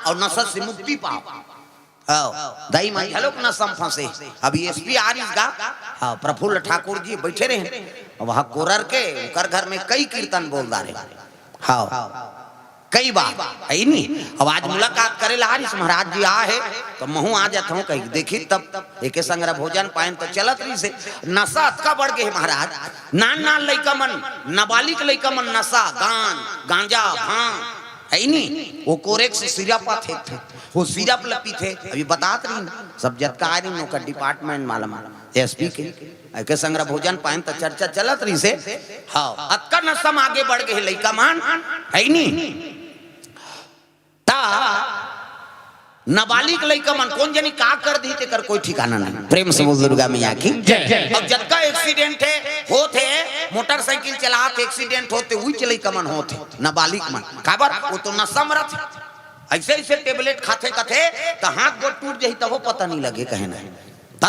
और नशा से मुक्ति पाओ। दाई माई हलोक नशम फंसे। अभी एसपी आरिस गा प्रफुल्ल ठाकुर जी बैठे रहे वहां कोरर के उकर घर में कई कीर्तन बोल रहे। हाँ कई बार है नहीं। अब आज मुलाकात करे हारिस महाराज जी आ है तो महू आ जाता हूँ कहीं देखी तब एक संग्रह भोजन पायन तो चलत रही से नशा अतका बढ़ गए महाराज। नान नान लइका मन नाबालिग लइका मन नशा गांजा भांग है नहीं। वो कोरेक्स सिरप थे वो सिरप लपी थे। अभी बात रही ना सब जतका आ रही नौकर डिपार्टमेंट मालूम एसपी के संग्रह भोजन पायन तो चर्चा चलत रही से। हाँ अतका नशा आगे बढ़ गए लइका मान है नहीं। नाबालिग लइका मन कौन जानी का कर दी ते कर कोई ठिकाना नहीं। प्रेम से बोल दुर्गा मैया की जय। अब जब का एक्सीडेंट है होते मोटरसाइकिल चलाते एक्सीडेंट होते हुई लइका मन होते नाबालिग मन काबर वो तो नशा मरत ऐसे ऐसे टेबलेट खाते खाते तो हाथ गोड़ टूट जाही तब पता नहीं लगे कहे ना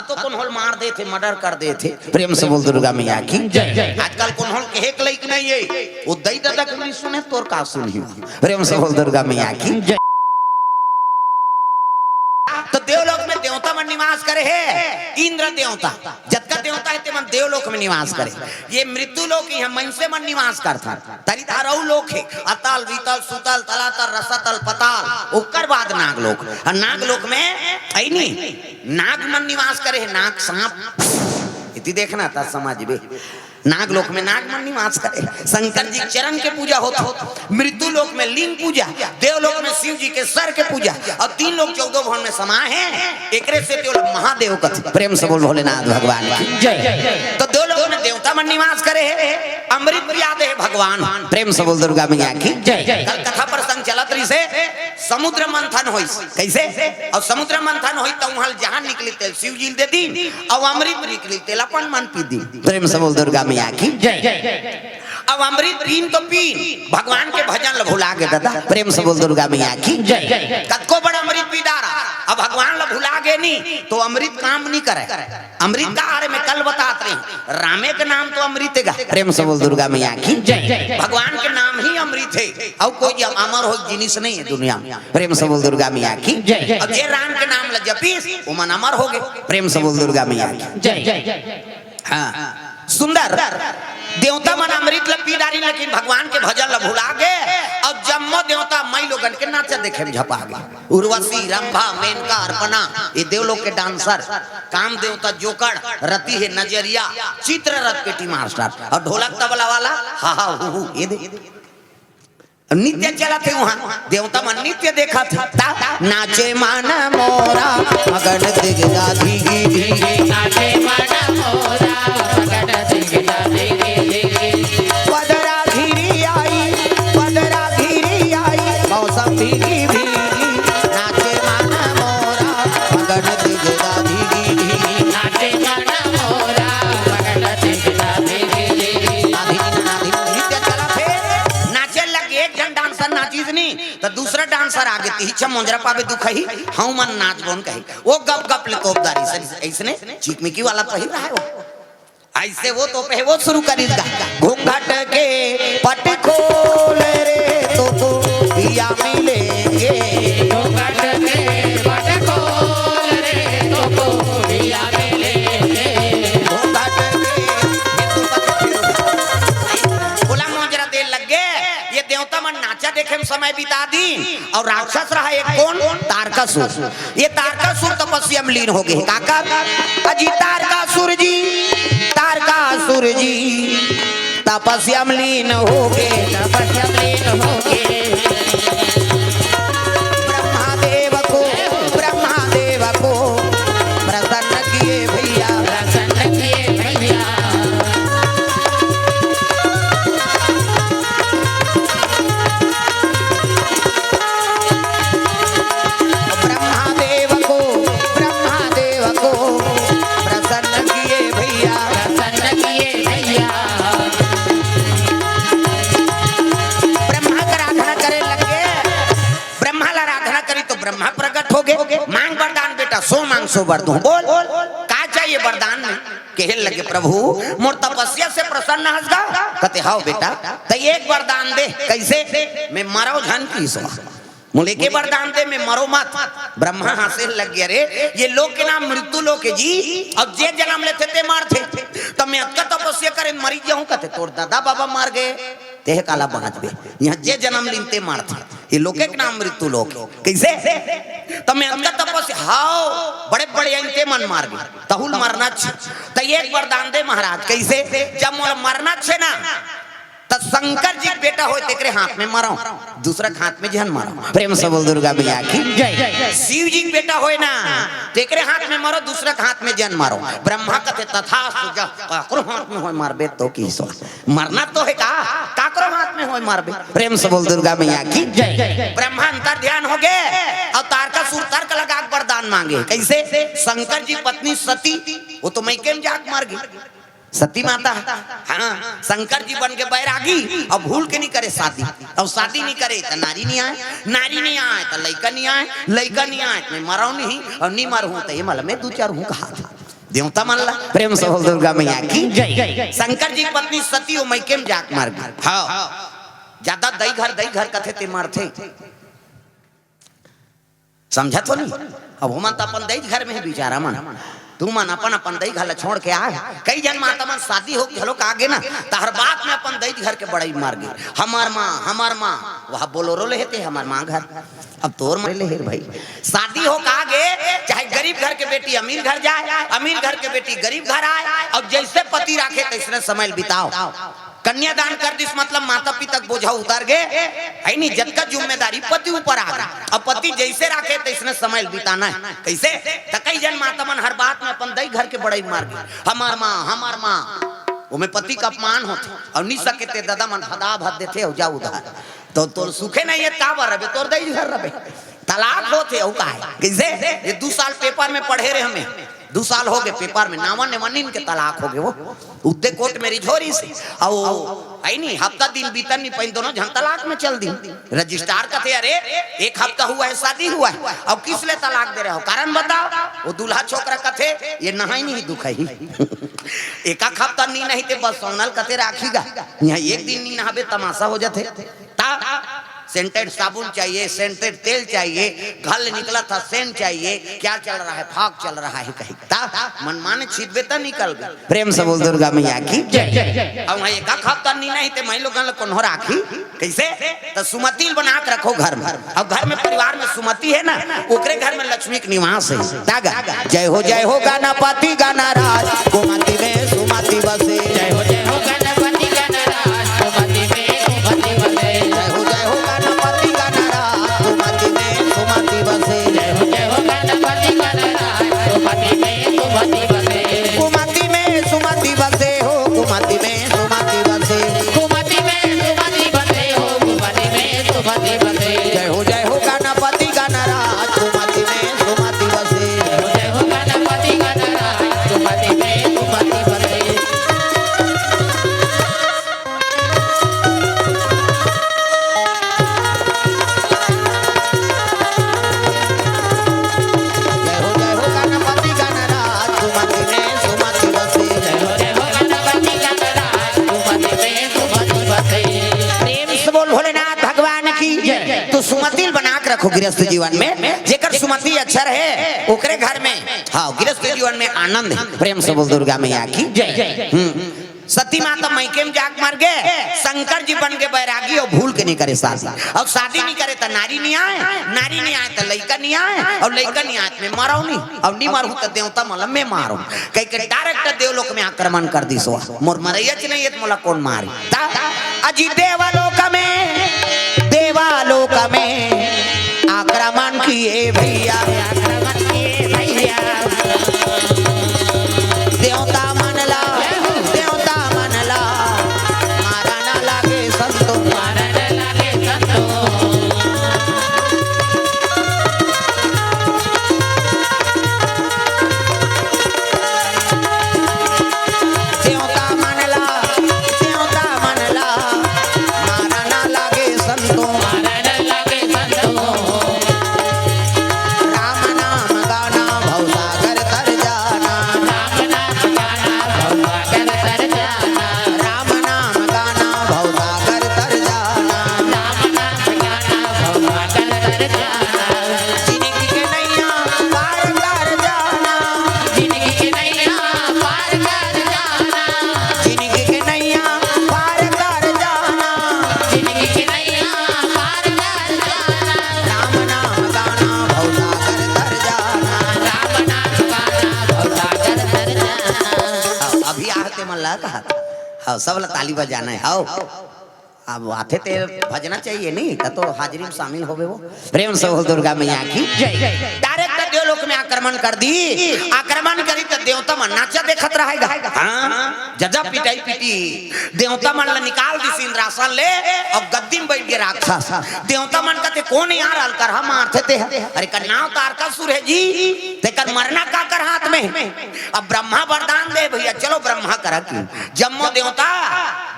तो कौन होल मार दे थे मर्डर कर दे थे। प्रेम से बोल दुर्गा मैया की जय। आजकल कौन होल के एक लइक नहीं है वो दई दादा के नहीं सुने तोर का सुनी। प्रेम से बोल दुर्गा मैया की जय। तो देवलोक में देवता मन निवास करे है इंद्र देवता जतका देवता है ते मन देवलोक में निवास करे। ये मृत्यु लोक ही हम मनसे मन निवास करता तरी धारऊ लोक है अतल वितल सुतल तलातल रसतल पताल उकर बाद नागलोक। और नागलोक में है नहीं नाग मन निवास करे है नाग सांप इति देखना था समाज में। नागलोक में नाग मन निवास करे। शंकर जी चरण के पूजा होता मृत्यु लोक में लिंग पूजा देवलोक में शिव जी के सर के पूजा और 3 लोग 14 भवन में समाये हैं। एकरे से देवलोक महादेव का प्रेम से बोल भोलेनाथ भगवान की जय। तो देवलोक में देवता मन निवास करे है अमृत प्रिया दे भगवान। प्रेम से बोल दुर्गा मैया की जय। कल कथा प्रसंग चलत रही से समुद्र मंथन होई कैसे और समुद्र मंथन होई तो वहां जहां निकली तेल शिव जी दे दी और अमृत निकली तेल अपन मन पी दी। प्रेम से बोल दुर्गा मैया की जय। अब अमृत पीन तो पीन भगवान के भजन ल भुला के दादा। प्रेम से बोल दुर्गा मैया की जय। कतको बड़ा अमृत पी डारा अब भगवान ल भुला गए नहीं तो अमृत काम नहीं करे। अमृत का आरे में कल बताते रहे रामे के नाम तो अमृत है। प्रेम से बोल दुर्गा मैया की जय। भगवान के नाम ही अमृत है और कोई अमर हो जिनिस नहीं है दुनिया में। प्रेम से बोल दुर्गा मैया की जय। अब ये राम के नाम ल जपीस वो मन अमर हो गए। प्रेम से बोल दुर्गा मैया की जय। हाँ सुंदर देवता मन अमृत ल पी डारी लेकिन भगवान के भजन ल भुला गए। अब जम्मो देवता मई लोगन के नाचा देखे में झपा गए। उर्वशी रंभा मेनका अर्पणा ये देवलोक के डांसर काम देवता जोकड़ रति है नजरिया चित्ररथ पेटी मास्टर और ढोलक तबला वाला हा हा हु ये दे नित्य चला थे वहां देवता मन नित्य देखा था। नाचे माना मोरा मगन दिगदा धीगी नाचे माना मोरा मगन दिगदा धीगी पदरा धीरी आई मौसम भीगी भीगी नाचे माना मोरा मगन दिगदा धीगी नाचे माना मोरा मगन दिगदा धीगी नित्य चला थे नाचे लगे एक जन डांसर नाचीज नहीं तो दूसरा डांसर आगे तीछा मोंजरा पावे दुखही हम मन नाच बोन कही वो गप गप ले तोपदारी से ऐसने चिकमिकी वाला पहिर रहा है वो ऐसे वो तो पे वो शुरू करेगा घूंघट के पट खोल रे तो पिया मिलेंगे घूंघट के पट खोल रे तो पिया मिलेंगे घूंघट के बोला मोंजरा दे लग गए। ये देवता मन नाचा देखे में समय बिता दी और राक्षस रहा एक कौन तारकासुर। ये तारकासुर तपस्या में लीन हो गए। काका अजी तारकासुर जी तपस्या में लीन हो गए। तपस्या में लीन हो गए। ब्रह्मादेव को प्रसन्न किए भैया प्रसन्न किए भैया। ब्रह्मादेव को प्रसन्न किए भैया प्रसन्न किए भैया। ब्रह्मा का आराधना करे लगे ब्रह्मा ला आराधना करी तो ब्रह्मा प्रकट हो गए। मांग वरदान बेटा सो मांग सो वर दूं बोल का चाहिए वरदान में कहे लगे प्रभु मोर तपस्या से प्रसन्न हंसगा कहते हाओ बेटा तो एक वरदान दे कैसे मैं मरो धन की सो मुले के वरदान दे में मरो मत। ब्रह्मा हासिल लग गया रे, ये लोग के नाम मृत्यु लोग है जी। अब जे जन्म लेते थे मारते, तब मैं अक्का तपस्या करे मरी जाऊं कहते तोर दादा बाबा मार गए ते काला बाँच गए। यहाँ जे जन्म लेते मारते, ये लोग के नाम मृत्यु लोग। कैसे तब मैं अक्का तपस्या हाओ बड़े बड़े इनते मन मार गए तहुल मरना छे। तो एक वरदान दे महाराज कैसे, जब मोला मरना छे ना तो शंकर जी बेटा हो तेरे हाथ में मारो, दूसरा हाथ में जहन मारो। प्रेम से बोल दुर्गा मैया की जय। शिव जी बेटा हो ना तेरे हाथ में मारो, दूसरा हाथ में जहन मारो। ब्रह्मा कहते तथा काकरो हाथ में हो मारबे तो की सो मरना तो है का काकरो हाथ में हो मारबे। प्रेम से बोल दुर्गा मैया की जय। ब्रह्मा अंतर ध्यान हो गए और तारका सुर तर्क लगा वरदान मांगे। कैसे शंकर जी पत्नी सती वो तो मैके में जाग मार गई सती माता। हाँ शंकर जी बन के बैरागी और भूल के नहीं करे शादी, और शादी नहीं करे तो नारी नहीं आए, नारी नहीं आए तो लड़का नहीं आए, लड़का नहीं आए तो मैं मरा नहीं और नहीं मर हूं तो ये मतलब मैं दो चार हूं कहा था देवता मन ला। प्रेम से बोल दुर्गा मैया की जय। शंकर जी पत्नी सती वो मैके में जाक मार गई। हाँ ज्यादा दई घर कथे ते मारथे समझा तो नहीं। अब वो मन तो अपन दई घर में है बेचारा मन, तू मन अपन अपन दई घर छोड़ के आ। कई जन माता मन शादी हो झलोक आगे ना तो हर बात में अपन दई घर के बड़ाई मार गई। हमार माँ वहाँ बोलोरो ले थे हमार माँ घर, अब तोर मारे ले भाई शादी हो आगे चाहे गरीब घर के बेटी अमीर घर जाए, अमीर घर के बेटी गरीब घर आए, और जैसे पति राखे तैसने समय बिताओ। कन्यादान कर दिस मतलब माता पिता बोझा उतार गए है नहीं, जब का जिम्मेदारी पति ऊपर आ गया। अब पति जैसे राखे तैसने समय बिताना है। कैसे कई जन माता मन हर बात में अपन दई घर के बड़ाई मार गए। हमार माँ वो में पति का अपमान होते और नहीं सके ते दादा मन फदा भर देते हो जा उधार तो तोर सुखे नहीं है काबर रबे तोर दई घर रबे तलाक होते हो का है। कैसे ये 2 साल पेपर में पढ़े रहे, हमें 2 साल हो गए पेपर में नावन ने मन इनके तलाक हो गए। वो उतने कोर्ट में रिझोरी से और आई नहीं हफ्ता दिन बीतन नहीं पाई, दोनों जन तलाक में चल दी। रजिस्ट्रार कहते अरे 1 हफ्ता हुआ है शादी हुआ है अब किस ले तलाक दे रहे हो, कारण बताओ। वो दूल्हा छोकरा कहते ये नहाई नहीं दुख ही 1 हफ्ता नहीं थे बस सोनल कहते राखीगा, यहाँ 1 दिन नहीं नहाबे तमाशा हो जाते। सेंटेड साबुन चाहिए, सेंटेड तेल चाहिए, घर निकला था सेंट चाहिए, क्या चल रहा है फाक चल रहा है कहीं मन माने छिदबे तो निकल गए। प्रेम से बोल दुर्गा मैया की जय। अब एक हफ्ता नहीं थे मैं लोग कौन राखी कैसे तो सुमति बना के रखो घर में। अब घर में परिवार में सुमति है ना ओकरे घर में लक्ष्मी के निवास है। जय हो गाना पाती गाना राज कुमति में सुमति बसे। जय हो गणपति गाना राज कुमति में सुमति बसे। जय हो गणपति गाना राज कुमति में सुमति बसे। जय हो गणपति गाना राज कुमति में सुमति बसे। कुमति में सुमति बसे हो कुमति में सुमति बसे। कुमति में सुमति बसे हो कुमति में सुमति बसे। जय हो गणपति गाना राज कुमति में सुमति बसे। जय हो गणपति गाना राज कुमति में सुमति बसे। तो सुमति बना के रखो गृहस्थ जीवन में, जेकर सुमति अच्छा रहे ओकरे घर में हाँ गृहस्थ जीवन में आनंद है। प्रेम से बोल दुर्गा मैया की जय। सती माता मैके में जाग मर गए, शंकर जी बन के बैरागी और भूल के नहीं करे शादी, और शादी नहीं करे तो नारी नहीं आए, नारी नहीं आए तो लड़का नहीं आए, और लड़का नहीं आए तो मैं मारो नहीं, और नहीं मारू तो देवता मतलब मैं मारू कहीं के डायरेक्ट देवलोक में आक्रमण कर दी सो मोर मरैया नहीं है मोला कौन मारी। अजी देवलोक में आक्रमण किए भैया, देवता मनला मारा ना लागे संतो, मारा ना लागे संतो। देवता मनला मारा ना लागे संतो, मारा ना लागे संतो। ला कहा हाँ सब ला ताली बजाना है हाँ अब आते थे भजना चाहिए नहीं तो हाजिरी में शामिल हो गए वो प्रेम से बोल दुर्गा मैया की डायरेक्ट देवलोक में आक्रमण कर दी आक्रमण करी तो देवता मन नाचा देखत रहेगा हाँ जजा पिटाई पिटी देवता मन ला निकाल दी सिंहासन ले और गद्दी में बैठ के राक्षस देवता मन कहते कौन यार अलकर हम मारते थे अरे कर नाव तार का सुर है जी ते कर मरना का कर हाथ में अब ब्रह्मा वरदान दे भैया चलो ब्रह्मा करा की जम्मो देवता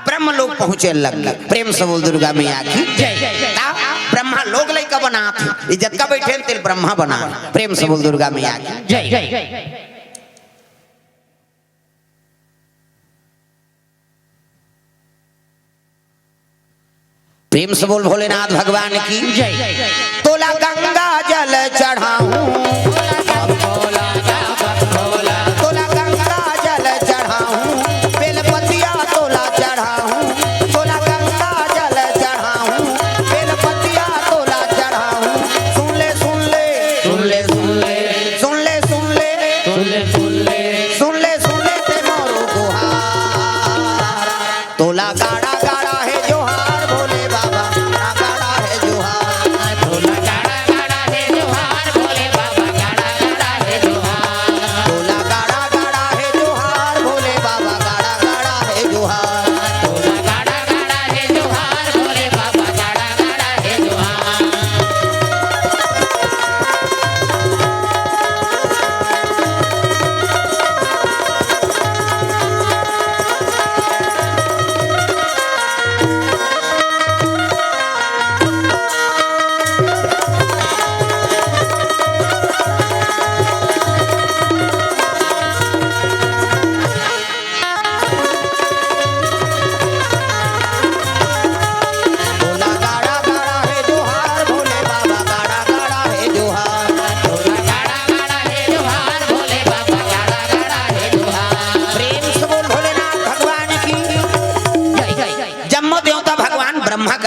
ब्रह्म लोग पहुंचे लग प्रेम से बोल दुर्गा मैया की ब्रह्मा लोग लइका बना थे इज्जत का बैठे तेल ब्रह्मा बना प्रेम से बोल दुर्गा मैया की प्रेम से बोल भोलेनाथ भगवान की तोला गंगा जल चढ़ाऊं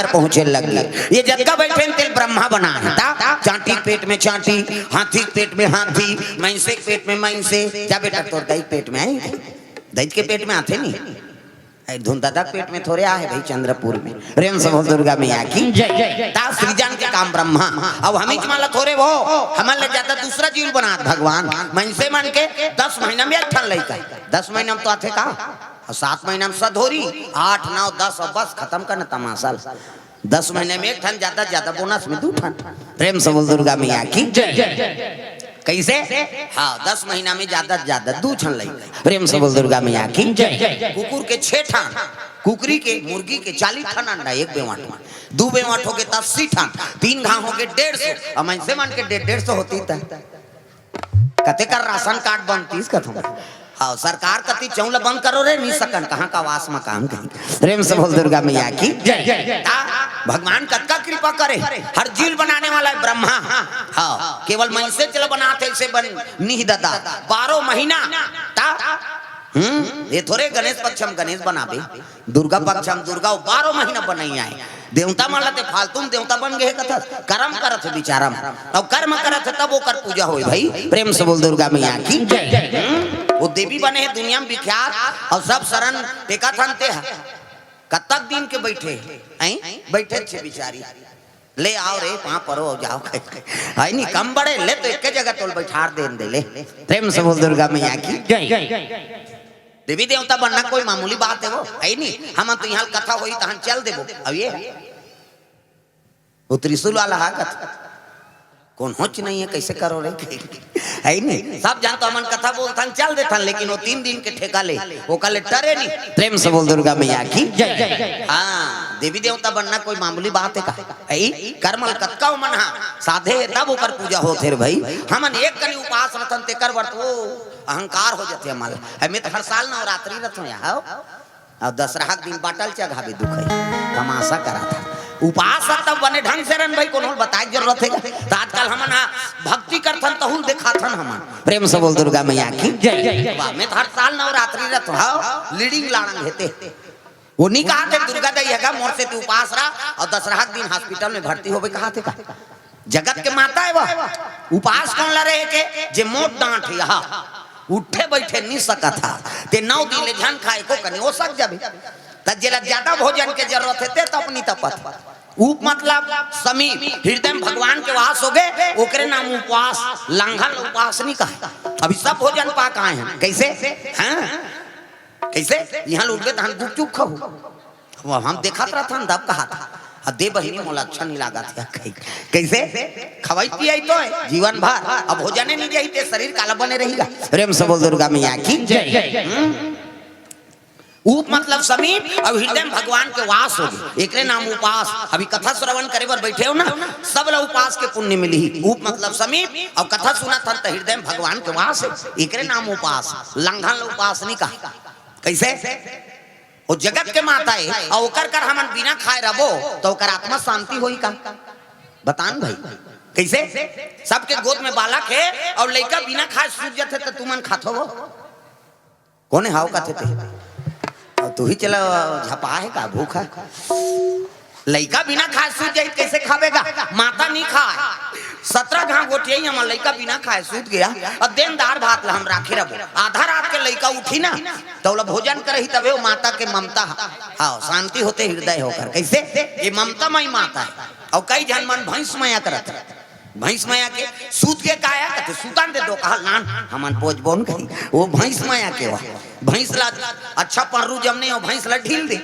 पहुंचे लगे ये जगह बैठे तेल ब्रह्मा बना चांटी पेट में चांटी हाथी पेट में हाथी मैंसे पेट में मैंसे क्या बेटा तो दही पेट में आई दही के पेट में आते नहीं धुंधा पेट में थोड़े आए भाई चंद्रपुर में प्रेम से दुर्गा मैया की सृजन के काम ब्रह्मा अब हम माला थोड़े वो हमारे ज्यादा दूसरा जीव बना भगवान मैंसे मन के 10 महीना में अट्ठन लड़का 10 महीना में तो आते का 7 महीना में सधोरी 8 9 10 और बस खत्म करना तमाशा 10 महीने में 1 ठन ज्यादा बोनस में 2 ठन प्रेम से बोल दुर्गा मैया की कैसे हाँ 10 महीना में ज्यादा 2 ठन लई प्रेम से बोल दुर्गा मैया की कुकुर के 6 ठन कुकरी के मुर्गी के 40 ठन अंडा 1 बेवाट 2 बेवाट हो के 80 ठन 3 घाव हो के 150 और मैं से मान के 150 होती था कते कर राशन कार्ड बनतीस कथम हाँ सरकार कति चौला बंद करो रे नहीं सकन कहाँ का वास में काम कहीं प्रेम से बोल दुर्गा मैया की भगवान कत्का कृपा करे हर जीव बनाने वाला है ब्रह्मा हाँ केवल मन से चलो बनाते से बन नहीं दादा 12 महीना ये थोड़े गणेश पक्षम गणेश बनाबे दुर्गा पक्षम दुर्गा 12 महीना बनाई आए देवता माला ते फालतू देवता बन गए कथा कर्म करत बिचारा अब कर्म करत तब वो कर पूजा होई भाई प्रेम से बोल दुर्गा मैया की वो देवी बने हैं दुनिया में विख्यात और सब शरण टेका थनते हैं कतक दिन के बैठे बैठे छे बिचारी ले आओ रे वहां पर जाओ है नहीं कम बड़े ले तो एक जगह तोल बैठार दे ले प्रेम से बोल दुर्गा मैया की देवी देवता बनना कोई मामूली बात है वो है नहीं हम तो यहाँ कथा हुई तो हम चल देवो अब ये वो त्रिशूल वाला है कथा कौन होच नहीं है कैसे करो रे है नहीं सब जानते हमन कथा बोलता चल देता लेकिन वो 3 दिन के ठेका ले वो कल टरे नहीं प्रेम से बोल दुर्गा मैया की हाँ देवी देवता बनना कोई मामूली बात है का कर्मल कतका मन हा साधे तब ऊपर पूजा होते रे भाई हमन एक कनी उपास रतन ते कर वर्त वो अहंकार हो जाते हमारे हमें तो हर साल नवरात्रि रथ में आओ और दशहरा दिन बाटल चघावे दुख है तमाशा करा था उपास तब बने ढंग से रन भाई कोनो बताए जरूरत है तो आजकल हमन भक्ति करथन तहुल देखाथन हमन प्रेम से बोल दुर्गा मैया की वाह मैं हर साल नवरात्रि रथ हां लीडिंग लाणंग हेते वो नहीं कहा थे दुर्गा दई हैगा मोर से तू उपास रहा और दशहरा दिन हॉस्पिटल में भर्ती होबे कहा थे का जगत के माता है वह उपास कौन ला रहे के जे मोट डांट है हां उठे बैठे नहीं सका था ते 9 दिन ले झन खाए को कने हो सक जाबे त जेला ज्यादा भोजन के जरूरत है ते तपनी तपत उप मतलब समीप हृदय में भगवान के वास हो गए ओकरे नाम उपवास लंघन उपवास नहीं कहा। अभी सब भोजन पा कहाँ हैं कैसे हाँ कैसे यहाँ लूट गए धान गुपचुप खाओ हम देखा था तब कहा था दे बहिनी मोला अच्छा नहीं लगा था कैसे खवाई पियाई तो है जीवन भर अब भोजन नहीं जाई ते शरीर काला बने रहेगा। प्रेम से बोल दुर्गा मैया की जय। उप मतलब समीप अब हृदय में भगवान के वास हो गए एकरे नाम उपास। अभी कथा श्रवण करे बर बैठे हो ना सब लोग उपास के पुण्य मिली। उप मतलब समीप और कथा सुना था तो हृदय में भगवान के वास है एकरे नाम उपास लंघन उपास नहीं कहा कैसे वो जगत के माता है और ओकर कर हमन बिना खाए रहो तो ओकर आत्मा शांति होई का बतान भाई कैसे सबके गोद में बालक है और लड़का बिना खाए सूझ जाते तो तुमन खातो हो कोने हाव का थे तू ही चला झपा है का भूखा लड़का बिना खाए सूझ जाए कैसे खावेगा माता नहीं खाए 17 घाव गोटियाई हम लड़का बिना खाए सूत गया और दिन दार भात हम राखे रहो आधा रात के लड़का उठी ना तो भोजन करे तबे वो माता के ममता हाँ शांति होते हृदय होकर कैसे ये ममता मई माता है। और कई जन मन भैंस माया करत भैंस माया के सूत के काया कहते सुतान दे दो कहा लान हमन पोज बोन कही वो भैंस माया के भैंस ला अच्छा पर्रू जमने और भैंस ला ढील दे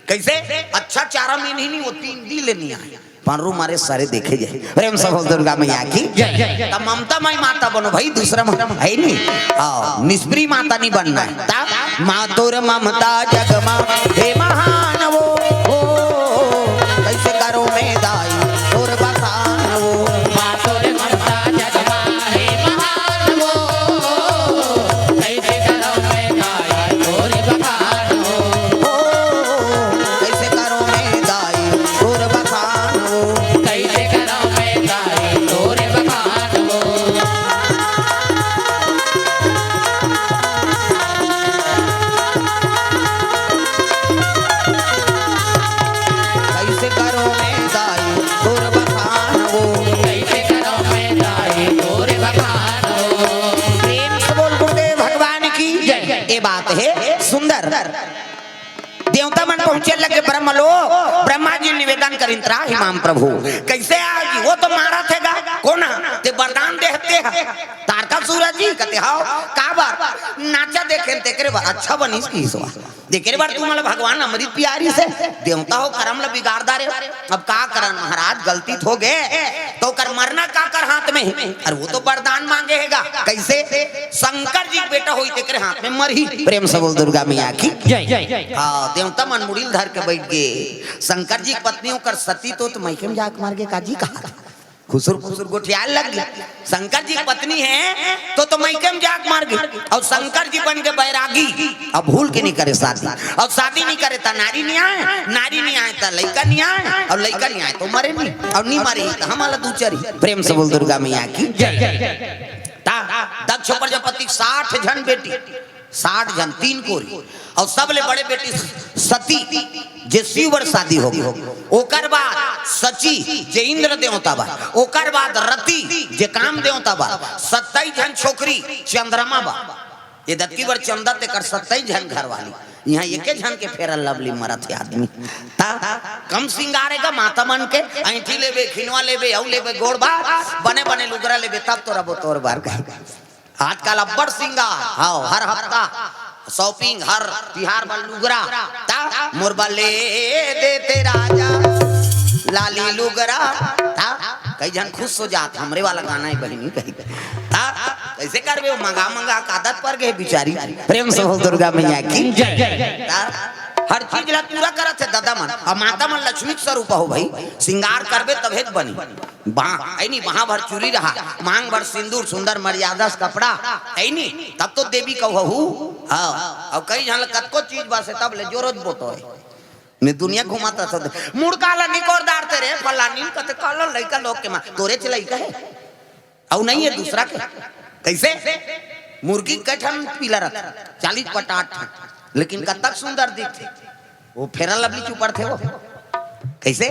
कैसे अच्छा चारा में नहीं वो 3 दी लेनी आए पर्रू मारे सारे देखे जाए। प्रेम से बोल दुर्गा मैया की तब ममता मई माता बनो भाई दूसरा है नहीं हाँ निष्प्रिय माता नहीं बनना है मातुर ममता जगमा हे महान वो कैसे करो में दाई और बसान वो मातुर ममता जगमा हे महान वो कैसे करो में दाई और बसान वो कैसे करो में दाई और बसान वो कैसे करो में दाई और बसान वो कैसे करो में दाई और बखान वो कैसे करो में दाई और बखान वो। प्रेम से बोल गुरुदेव भगवान की जय। ये बात है सुंदर देवता मन पहुंचे लगे ब्रह्मलोक ब्रह्मा जी निवेदन करिन त्रा हिमाम प्रभु कैसे आज वो तो मारा थेगा कौन ते वरदान देते हैं तारका सूरज जी कहते हां का बार नाचा देखे तेकरे बार अच्छा बनिस की सवा देखे बार तू मतलब भगवान अमृत प्यारी से देवता हो करम ल बिगाड़दा रे अब का करन महाराज गलती हो गए तो कर मरना का कर हाथ में और वो तो वरदान मांगेगा कैसे शंकर जी बेटा होई तेकरे हाथ में मरही। प्रेम से बोल दुर्गा मैया की जय। हां देवता मन मुड़िल धर के बैठ गए शंकर जी की पत्नियों कर सती तो मैके में जाके मार के काजी कहा खुसुर खुसुर गोठियाल लग गया शंकर जी की पत्नी है तो मैके में जाके मार गई और शंकर जी बन के बैरागी अब भूल के नहीं करे शादी और शादी नहीं करे तो नारी नहीं आए तो लड़का नहीं आए और लड़का नहीं आए तो मरे नहीं और नहीं मरे तो हमारा दूचरी। प्रेम से बोल दुर्गा मैया की जय। दक्ष प्रजापति 60 जन बेटी 60 जन 3 कोरी और सबले बड़े बेटी सती जे शिवर शादी होगी ओकर बाद सची जे इंद्र देवता बा ओकर बाद रति जे काम देवता बा 27 जन छोकरी चंद्रमा बा ये दत्ती बर चंदा ते कर 27 जन घर वाली यहाँ एक जन के फेरा लवली मरत है आदमी ता कम सिंगारेगा माता मन के ऐठी लेबे खिनवा लेबे औ लेबे गोड़ बा बने बने लुगरा लेबे तब तोरा बोतोर बार कहेगा आजकल अब्बड़ सिंगार हां हर हफ्ता शॉपिंग हर तिहार बल लुगरा ता मुरबा ले देते राजा लाली लुगरा ता कई जन खुश हो जात हमरे वाला गाना है बहिनी कही ता कैसे करबे वो मंगा मंगा का आदत पर गए बिचारी। प्रेम से बोल दुर्गा मैया की जय। हर चीज ला पूरा करत है दादा मन और माता मन लक्ष्मी स्वरूप हो भाई सिंगार करबे तबे बनी ऐनी वहां भर चूड़ी रहा मांग भर सिंदूर सुंदर मर्यादा से कपड़ा ऐनी तब तो देवी कहू हाँ और कई जन कतको चीज बस तब ले जोरोज बोतो है मैं दुनिया घुमाता था मुड़काला निकोरदार तेरे फलानी कते काला लइका लोग के मां तोरे चलाई कहे औ नहीं है दूसरा के कैसे मुर्गी कठन पीला रख 40 पटाट लेकिन कतक सुंदर दिखते वो फेरा लवली चुपर थे वो कैसे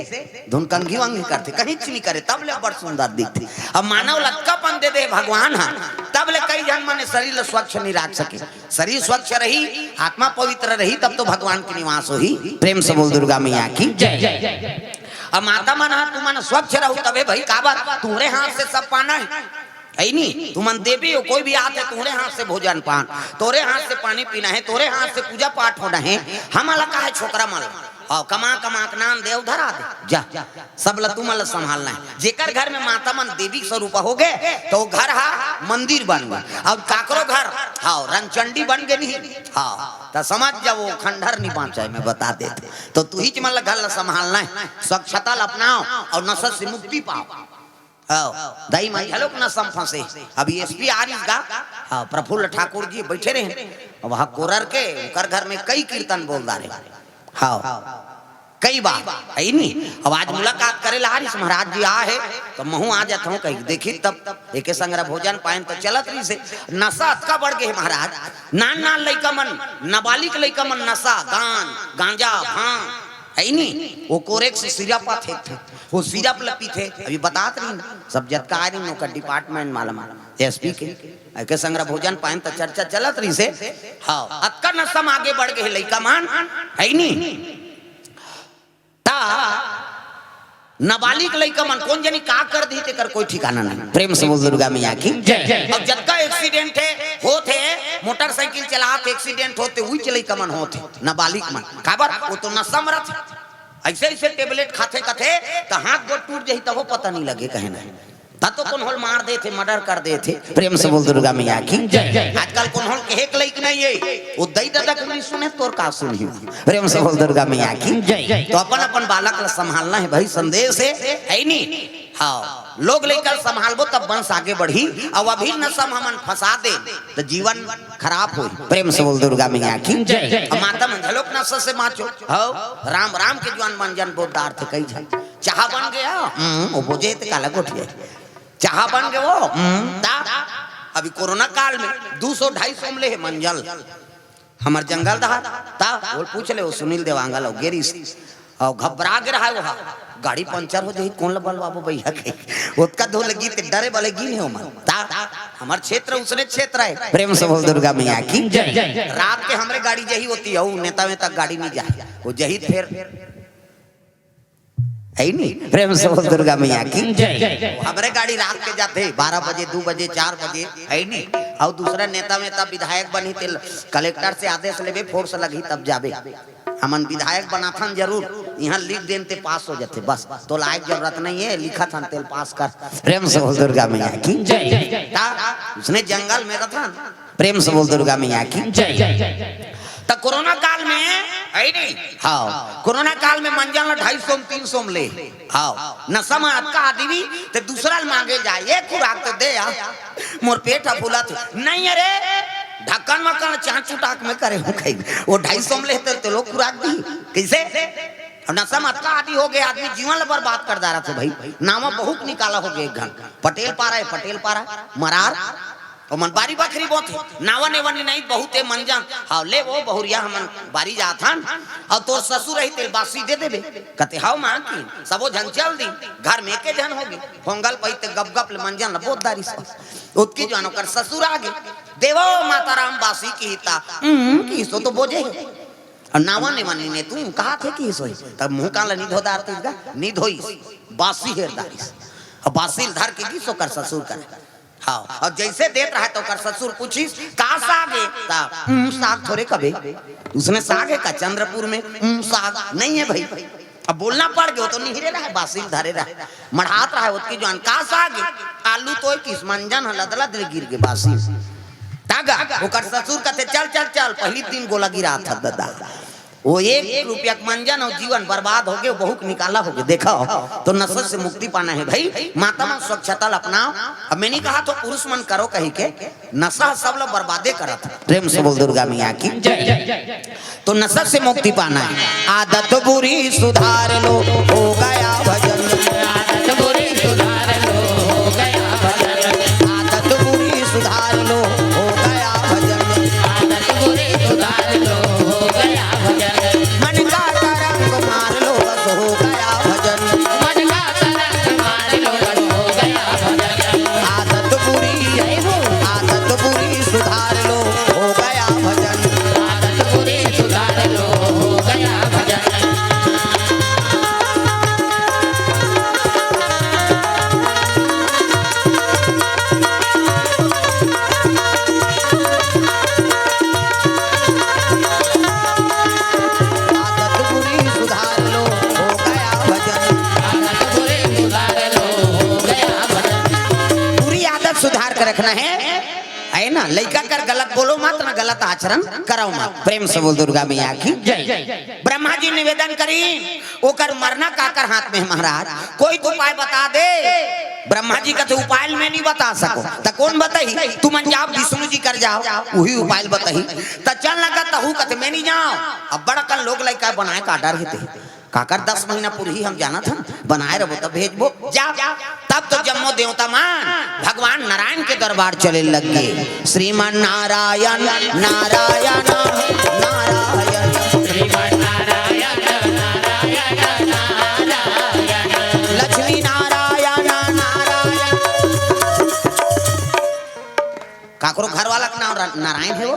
धुन कंघी वांगी करते कहीं नहीं करे तब ले बड़ सुंदर दिखते। अब मानव लक्कापन दे दे भगवान हा तब जब ले कई जन माने शरीर स्वच्छ नहीं रख सके, शरीर स्वच्छ रही, आत्मा पवित्र रही, तब तो भगवान के निवास हो ही। प्रेम से बोल दुर्गा मैया की जय। अब माता मन तू मन स्वच्छ रहू तबे भाई काबर तुम्हारे हाथ से सब पाना है नहीं, तुमन देवी हो, कोई भी आते तुम्हारे हाथ से भोजन पान, तोरे हाथ से पानी पीना है, तोरे हाथ से पूजा पाठ होना है। हम अलग है छोकरा मल और कमा कमा के नाम देव धरा दे जा, सब ल तुम ल संभालना है। जेकर घर में माता मन देवी स्वरूप हो गए तो घर हा मंदिर बन गए, अब काकरो घर हाँ रंगचंडी बन गई नहीं हाँ तो समझ जा वो खंडहर नहीं पहुंचाए मैं बता देते। तो तू ही मन घर ल संभालना है, स्वच्छता अपनाओ और नशा से मुक्ति पाओ। दही माई हेलो न सम फंसे। अभी एसपी आरिस गा प्रफुल्ल ठाकुर जी बैठे रहे वहां कोरर के उनकर घर में कई कीर्तन बोल रहे हाँ कई बार है नहीं। अब आज मुलाकात करे हारिस महाराज जी आ है तो महू आ जाता हूँ कहीं देखी तब एक संग्रह भोजन पायन तो चलत रही से नशा अतका बढ़ गए महाराज। नान नान लइका मन नाबालिग लइका मन नशा गान गांजा भांग है नहीं, वो कोरेक्स सिरप थे वो सिरप लपी थे। अभी बात रही ना सब जतका आ रही नौकर डिपार्टमेंट मालूम एसपी के संग्रह भोजन पायन तो चर्चा चलत रही से हाँ अतका नशा में आगे बढ़ गए लइका मान है नहीं। ता नाबालिग लइका मन कौन जानी का कर दी तेकर कोई ठिकाना नहीं। प्रेम से बोल दुर्गा मैया की जय। अब जतका एक्सीडेंट है होते मोटरसाइकिल चलाते एक्सीडेंट होते वही चले कमन होते नाबालिग मन काबर वो तो नशा में रहते ऐसे ऐसे टेबलेट खाते खाते तो हाथ गोड़ टूट जाही तब पता नहीं लगे कहे नहीं तो कौन होल मार दे थे मर्डर कर दे थे। प्रेम से बोल दुर्गा मैया की जय। आजकल कौन होल के एक लाइक नहीं है वो दई दादा को नहीं सुने तोर का सुनी। प्रेम से बोल दुर्गा मैया की जय। तो अपन अपन बालक ला संभालना है भाई संदेश है नहीं हाँ लोग लेकर संभालबो तब वंश आगे बढ़ी और अभी नशा हमन फंसा दे तो जीवन खराब हो। प्रेम से बोल दुर्गा मैया की जय। माता मन झलोक नशा से माचो हो राम राम के जवान मन जन बोलदार थे कई जन चाह बन गया वो बोझे ते काला गोठिए चाह बन गए वो अभी कोरोना काल में 200-250 में ले है मंजल हमार जंगल दहा ता वो पूछ ले वो सुनील देवांगल और गेरी और घबरा के रहा वो गाड़ी पंचर हो जाए कौन लबल बाबू भैया के उसका धो लगी ते डरे वाले गिन है उमर ता हमार क्षेत्र उसने क्षेत्र है। प्रेम से बोल दुर्गा मैया की जय। रात के हमरे गाड़ी जही होती है नेता में तक गाड़ी नहीं जाए वो जही फिर है नहीं। प्रेम से बोल दुर्गा मैया की जय। हमारे गाड़ी रात के जाते 12 बजे 2 बजे 4 बजे है नहीं और दूसरा नेता में तब विधायक बनी थे कलेक्टर से आदेश लेबे फोर्स लगी तब जाबे हमन विधायक बनाथन जरूर यहाँ लिख देन ते पास हो जाते बस तो लायक जरूरत नहीं है लिखा था तेल पास कर। प्रेम से बोल दुर्गा मैया की जय। उसने जंगल में रथा प्रेम से बोल दुर्गा मैया की जय। तो कोरोना काल में है नहीं हाँ कोरोना काल में मंजन 250-300 ले हाँ नशा में अटका आदमी तो दूसरा मांगे जाए ये खुराक तो दे मोर पेट फूला नहीं अरे ढक्कन मक्कन चाँच चुटाक में करे हूँ कहीं वो 250 में लेते तो लोग खुराक दी कैसे नशा में अटका आदि हो गया आदमी जीवन बर्बाद कर जा रहा था भाई नामा बहुत निकाला हो गया एक घन पटेल पारा मरार और मन बारी बखरी बहुत है नावा नेवन नहीं बहुत है मंजन हाँ ले वो बहुरिया हमन बारी जाथन और तोर ससुर रही तेल बासी दे देबे कते हाउ मां की सबो झन चल दी घर में के झन होगी फोंगल पइते गप गप ले मंजन बहुत दारी से उतकी जानो कर ससुर आगे देवो माता राम बासी की हिता की सो तो बोझे और नावा नेवन ने तू कहा थे की सोई तब मुंह काला नहीं धोदार तेगा नहीं धोई बासी हेरदारी और बासी धर के की सो कर ससुर करे हाँ और जैसे देत रहा तो कर ससुर पूछी का सागे साग थोड़े कभी उसने साग है का चंद्रपुर में साग नहीं है भाई अब बोलना पड़ गया तो नहीं रहा है बासिल धरे रहा मढ़ात रहा है उसकी जान का साग आलू तो किस मंजन लदला दिल गिर के बासी तागा वो कर ससुर कहते चल चल चल पहली दिन गोला गिरा था दादा वो 1 रुपया मंजन और जीवन बर्बाद हो गए बहुत निकाला हो गया देखा तो नशे से मुक्ति पाना है भाई माता मन स्वच्छता अपनाओ। अब मैंने कहा तो पुरुष मन करो कहीं के नशा सब लोग बर्बादे करा था। प्रेम से बोल दुर्गा मैया की जय। तो नशा से मुक्ति पाना है आदत बुरी सुधार लो हो गया भजन आदत बुरी सुधार लो हो गया भजन आदत बुरी सुधार लो हो गया भजन आदत बुरी सुधार लो हो गया भजन मन का तरंग मार लो बस हो गया भजन मन का तरंग मार लो बस हो गया भजन आदत बुरी है वो आदत सुधार कर रखना है ना। लड़का कर गलत बोलो मत ना, गलत आचरण करो मत। प्रेम से बोल दुर्गा मैया की जय। ब्रह्मा जी निवेदन करी ओकर मरना काकर हाथ में है महाराज, कोई तो उपाय बता दे। ब्रह्मा जी का तो उपाय में नहीं बता सको तो कौन बताई, तुम जाओ विष्णु जी कर जाओ वही उपाय बताई। तो चल लगा तहु कते में नहीं जाओ। अब बड़ा कल लोग लड़का बनाए काटा रहते काकर 10 महीना पूरी हम जाना था बनाए रहो तब भेजबो जा। तब तो जम्मो देवता मान भगवान नारायण के दरबार चले लग गए। श्रीमान नारायण नारायण नारायण श्रीमान नारायण नारायण नारायण लक्ष्मी नारायण नारायण। काकरो घर वाला का नाम नारायण है वो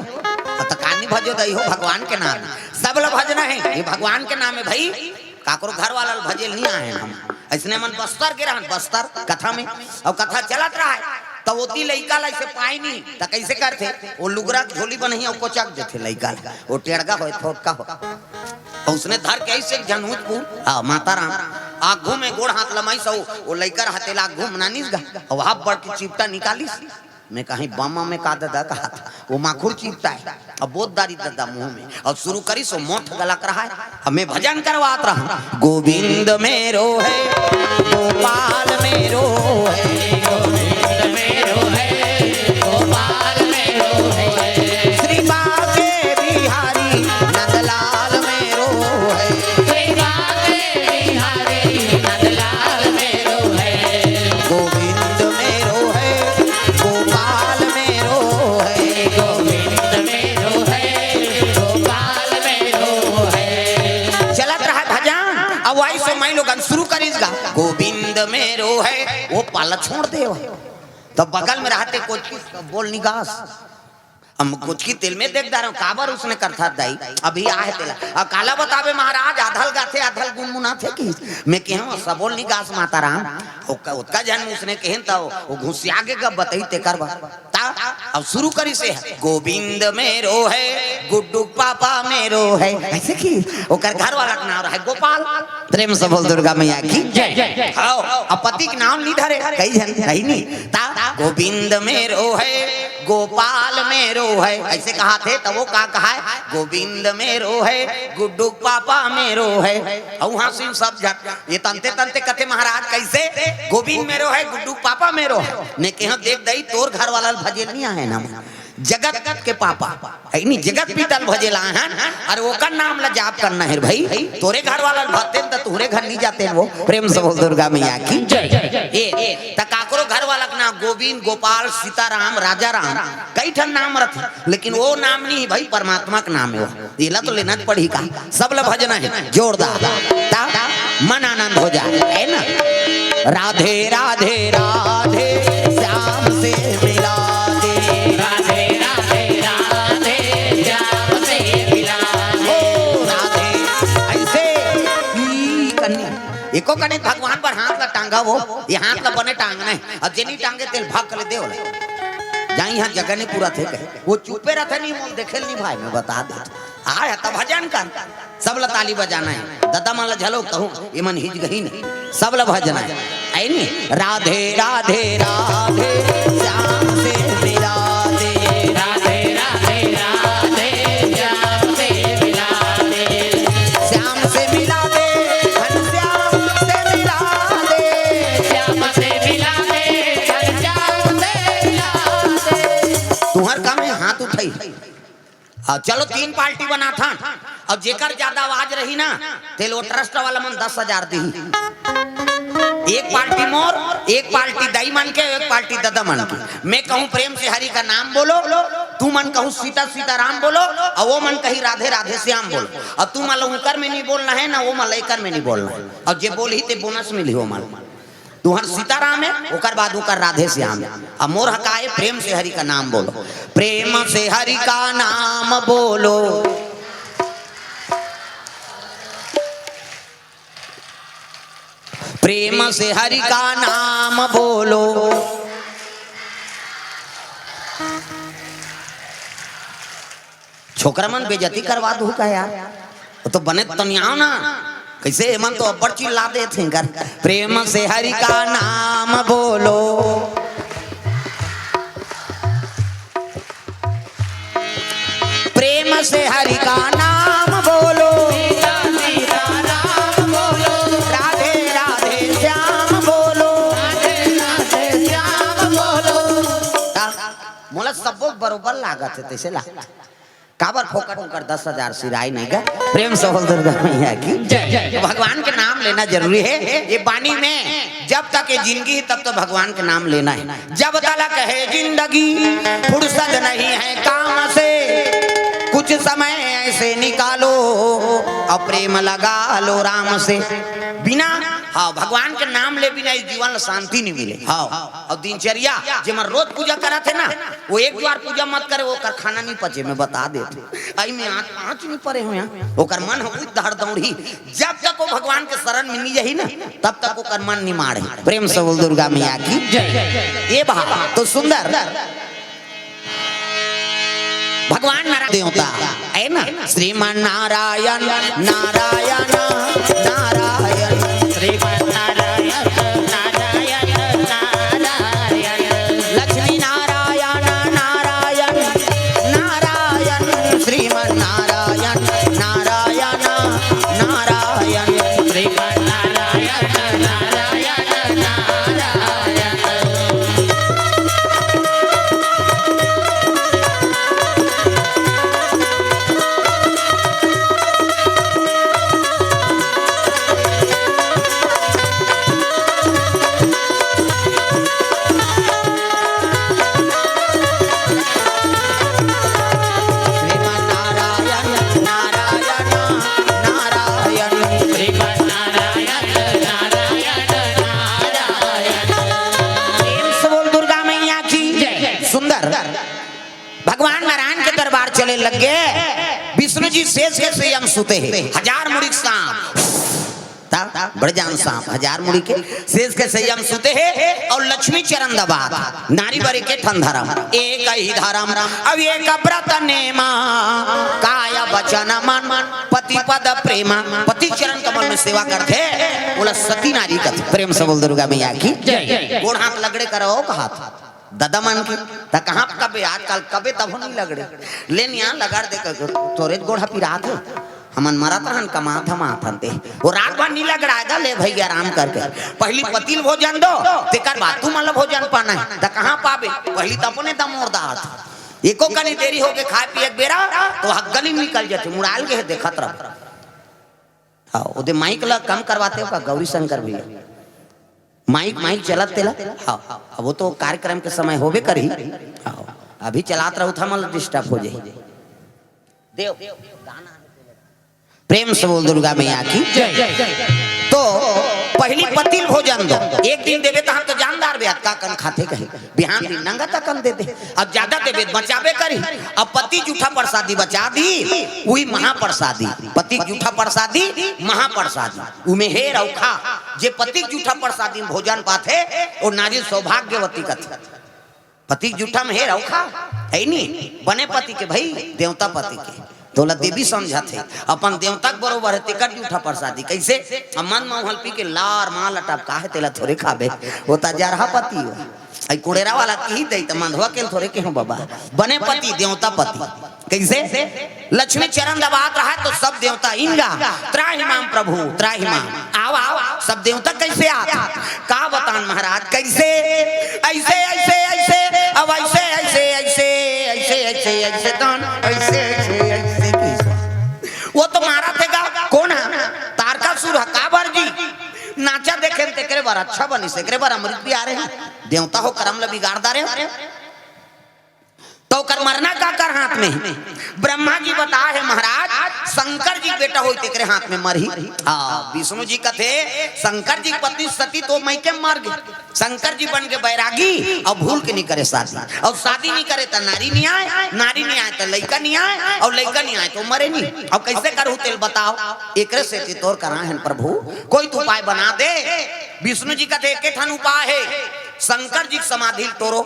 तो कानी भजो दई हो भगवान के नाम। सब लोग भजना है ये भगवान के नाम है भाई। काकरो घर वाला भजे नहीं आए हम ऐसने मन बस्तर के रहन बस्तर कथा में और कथा चलत रहा है तो ओती लइका ला से पाई नहीं तो कैसे करते वो लुगरा झोली बनही और कोचक देथे लइका वो टेड़गा होय थोटका हो और उसने धर के ऐसे जनूतपुर हां माता राम आगू में गोड़ हाथ लमाई सो वो लइका हाथे ला आगू मनानीस गा और वहां बढ़ के चिपटा निकालीस। मैं कहीं बामा में का दादा कहा था वो माखुर चीपता है अब बहुत दारी दादा मुंह में और शुरू करी सो मोठ गला कर रहा है। अब मैं भजन करवात रहा गोविंद मेरो है गोपाल मेरो है गोविंद मेरो है गोपाल मेरो है श्री बाके बिहारी नंदलाल मेरो है श्री बाके बिहारी नंदलाल मेरो है गोविंद मेरो है गोपाल मेरो है गोविंद मेरो है गोपाल मेरो है। चलत रहा भजन अब वही सो मैं लोग शुरू करीगा गोविंद मेरो है वो पाला छोड़ दे तो बगल में रहते कुछ बोल निगास हम कुछ की तिल में देख रहा हूँ काबर उसने करता दाई अभी आए तेला अब काला बतावे महाराज आधल गाथे आधल गुनमुना थे कि मैं कहूँ सबोल निगास माता राम उसका जन्म उसने कहन था वो घुसिया के कब बताई ते करवा ता अब शुरू करी से गोविंद मेरो है गुड्डू पापा मेरो है ऐसे की ओकर घर वाला का नाम है गोपाल। प्रेम से बोल दुर्गा मैया की जय। हां अब पति के नाम नहीं धरे कई जन कहीं नहीं ता गोविंद मेरो है गोपाल मेरो है ऐसे कहा थे तो वो का कहा है गोविंद मेरो है गुड्डू पापा मेरो है और वहां से सब ये तंते तंते कथे महाराज कैसे गोविंद मेरो है गुड्डू पापा मेरो है ने कहा देख दई तोर घर वाला भजे नहीं है ना जगत के पापा है नहीं जगत पीतल भजेला है अरे वो का नाम ला जाप करना है भाई तोरे घर वाला भरते तो तोरे घर नहीं जाते वो। प्रेम से बोल दुर्गा मैया की जय। ए त काकरो घर वाला का नाम गोविंद गोपाल सीताराम राजा राम कई ठन नाम रखे लेकिन वो नाम नहीं भाई परमात्मा का नाम है वो येला तो लेना पड़ी का सब ला भजना है जोरदार मन आनंद हो जाए है ना। राधे राधे राधे श्याम से मिला एको कने भगवान पर हाथ ला टांगा वो ये हाथ ला बने टांगना है और जेनी टांगे तेल भाग कर दे वाला जाई यहां जगह नहीं पूरा थे वो चुपे रहते नहीं मोल देखेल नहीं भाई मैं बता दे आया तब भजन कर सब ला ताली बजाना है दादा मान ला झलो कहूं ये मन हिज गई नहीं सब ला भजना है आई नहीं। राधे राधे राधे श्याम से मिला दे राधे राधे राधे श्याम से मिला दे श्याम से मिला दे तुम्हार काम है हाथ उठाई और चलो 3 पार्टी बना था अब जेकर ज्यादा आवाज रही ना तेल वो ट्रस्ट वाला मन 10,000 दी एक पार्टी मोर एक पार्टी दाई मन के एक पार्टी दादा मन के। मैं कहूँ प्रेम से हरि का नाम बोलो तू मन कहूँ सीता सीता राम बोलो और वो मन कही राधे राधे श्याम बोलो और तू मान उकर में नहीं बोलना है ना वो मलैकर में नहीं बोलना है और जे बोल ही ते बोनस मिली हो मान तुहर सीताराम है ओकर बाद ओकर राधे श्याम है अब मोर हकाए प्रेम से हरि का नाम बोलो प्रेम से हरि का नाम बोलो प्रेम से हरि का नाम बोलो छोकरा मन बेइज्जती करवा दू का यार तो बने तनिया ना कैसे मन तो अब्बड़ चिल्ला दे थे कर प्रेम से हरि का नाम बोलो से हरि का नाम बोलो, राधे राधे श्याम बोलो, मोला सब बरोबर लागत है तैसे लागत काबर फोकट कर 10,000 सिराई नहीं का प्रेम से बोल दुर्गा मैया की जय। भगवान के नाम लेना जरूरी है ये वाणी में, जब तक ये जिंदगी है तब तो भगवान के नाम लेना है। जब तक है जिंदगी फुर्सत नहीं है काम से, कुछ समय ऐसे निकालो और प्रेम लगा लो राम से। बिना हाँ भगवान के नाम ले बिना इस जीवन में शांति नहीं मिले। हाँ और दिनचर्या जेमन रोज पूजा करा थे ना, वो एक बार पूजा मत करे वो कर खाना नहीं पचे, मैं बता देते आई में 8 नहीं परे हो यहाँ वो कर मन हो दहड़ दौड़ी। जब तक वो भगवान के शरण में नहीं जाही ना तब तक वो कर मन नहीं मारे। प्रेम से बोल दुर्गा मैया की जय। ये बात तो सुंदर भगवान नारायण देवता है ना, श्रीमान नारायण नारायण नारायण, श्रीमान नारायण नारायण नारायण, लक्ष्मी नारायण नारायण नारायण, श्रीमान नारायण नारायण नारायण, श्रीमान नारायण नारायण नारायण। भगवान नारायण के दरबार चले लग गए। विष्णु जी शेष के संयम सुते हैं, 1000 मुड़ी सांप बड़े जान सांप 1000 मुड़ी के शेष के संयम सुते हैं, और लक्ष्मी चरण दबात नारी बरे के ठंधरम एक ही धर्म, अब एक व्रत नेमा काया वचन मन पति पद प्रेमा, पति चरण कमल में सेवा करते बोला सती नारी का। प्रेम से बोल दुर्गा मैया की जय। गोड़ हाथ लगड़े करो कहा दादा मान के ता कहां कबे आजकल कबे तब नहीं लगड़े लेन यहां लगा दे तोरे गोड़ा पिरात हमन मरत रहन कमात हम आथनते वो रात भर नहीं लगड़ाएगा ले भैया आराम करके पहली पतिल भोजन दो तेकर बाद तू मतलब भोजन पाना है ता कहां पाबे पहली तो अपने दम और दात एको कनी देरी हो के खाए पिए बेरा तो हगली निकल जाते मुड़ाल के देखत रह। हां ओदे माइक ला कम करवाते हो का गौरी शंकर भैया माइक चलत तेला। हाँ अब वो तो कार्यक्रम के समय होबे करी। हाँ अभी चलात रहू था मतलब डिस्टर्ब हो जाए। देव प्रेम से बोल दुर्गा मैया की जय। तो पहली पतिल भोजन दो एक दिन देवे तो हम तो जानदार बेहद का कन खाते कहे बिहान दिन नंगा तक कन देते अब ज्यादा देवे बचावे करी। अब पति जूठा प्रसादी बचा दी वही महाप्रसादी, पति जूठा प्रसादी महाप्रसादी उमे हे रौखा जे पति जूठा प्रसादी भोजन पाथे और नारी सौभाग्यवती कथी पति जूठा में हे रौखा है नहीं बने पति के भाई देवता पति के तोला देवी समझा थे अपन देवता के बरोबर है टिकट जूठा प्रसादी कैसे मन महल पी के लार माल लटाप का है तेला थोड़े खाबे वो ताजरहा पति हो आई कुड़ेरा वाला की दे त मंधवा के थोड़े के हो बाबा बने पति देवता पति कैसे लक्ष्मी चरण दबात रहा तो सब देवता इनगा त्राहिमाम प्रभु त्राहिमाम आओ आओ सब देवता कैसे आता का बतान महाराज कैसे ऐसे ऐसे ऐसे अब ऐसे ऐसे ऐसे ऐसे ऐसे ऐसे तन ऐसे ऐसे ऐसे वो तो मारा थे कौन है तारका सुर काबर जी नाचा देखे तेरे बार अच्छा बनी से बार अमृत भी आ रहे हैं देवता हो करम ल बिगाड़दा रहे तो कर मरना का कर हाथ में ब्रह्मा जी बता है महाराज शंकर जी बेटा हो तेरे हाथ में मर ही। हाँ विष्णु जी का थे शंकर जी पत्नी सती तो मई के मर गए शंकर जी बन के बैरागी और भूल के नहीं करे शादी और शादी नहीं करे तो नारी नहीं आए नारी नहीं आए तो लड़का नहीं आए और लड़का नहीं आए तो मरे नहीं। अब कैसे करूँ तेल बताओ एक से तोर करा है प्रभु कोई तो उपाय बना दे। विष्णु जी का थे एक ठन उपाय है शंकर जी समाधि तोरो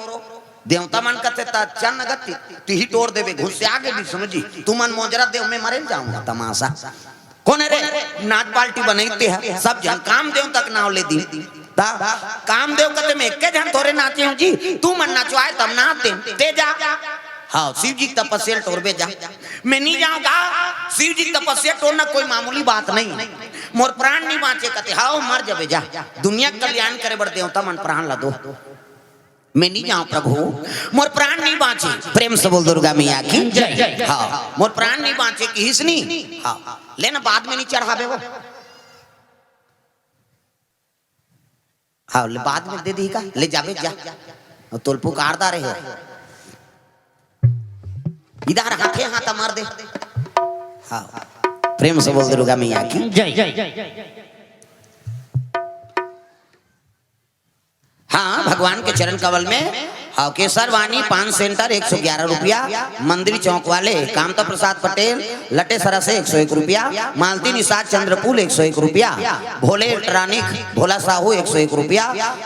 देवता मन कहते चन्न गति तिही तोड़ देवे घुस से आगे विष्णु जी तू मन मोजरा देव में मरे जाऊंगा तमाशा कौन रे नाच पार्टी बनाते हैं सब जन कामदेव तक नाव ले दी कामदेव कहते मैं एक जन थोड़े नाचे हूँ जी तू मन नाचवाए तब नाच दे जा हाँ शिव जी की तपस्या टोरबे जा, मैं नहीं जाऊंगा। शिव जी की तपस्या टोरना कोई मामूली बात नहीं। मोर प्राण नहीं बाँचे कहते हाँ मर जाबे जा, दुनिया कल्याण करे बढ़ देवता मन प्राण ला दो। मैं नहीं जाऊं प्रभु, मोर प्राण नहीं बाँचे। प्रेम से बोल दुर्गा मैया की जय। हाँ मोर प्राण नहीं बाँचे की हिसनी। हाँ लेना बाद में नहीं चढ़ावे वो, हाँ बाद में दे दी का ले जावे जा, तोल पुकारदा रहे इधर हाथे हाथ मार दे। हाँ प्रेम से बोल दुर्गा मैया की जय। हाँ भगवान के चरण कमल में हाँ केसर वाणी पान सेंटर 111 रुपया, मंदिर चौक वाले कामता प्रसाद पटेल लटे सरा से 101 रुपया, मालती निषाद चंद्रपुल 101 रुपया, भोले इलेक्ट्रॉनिक भोला साहू 101 रुपया,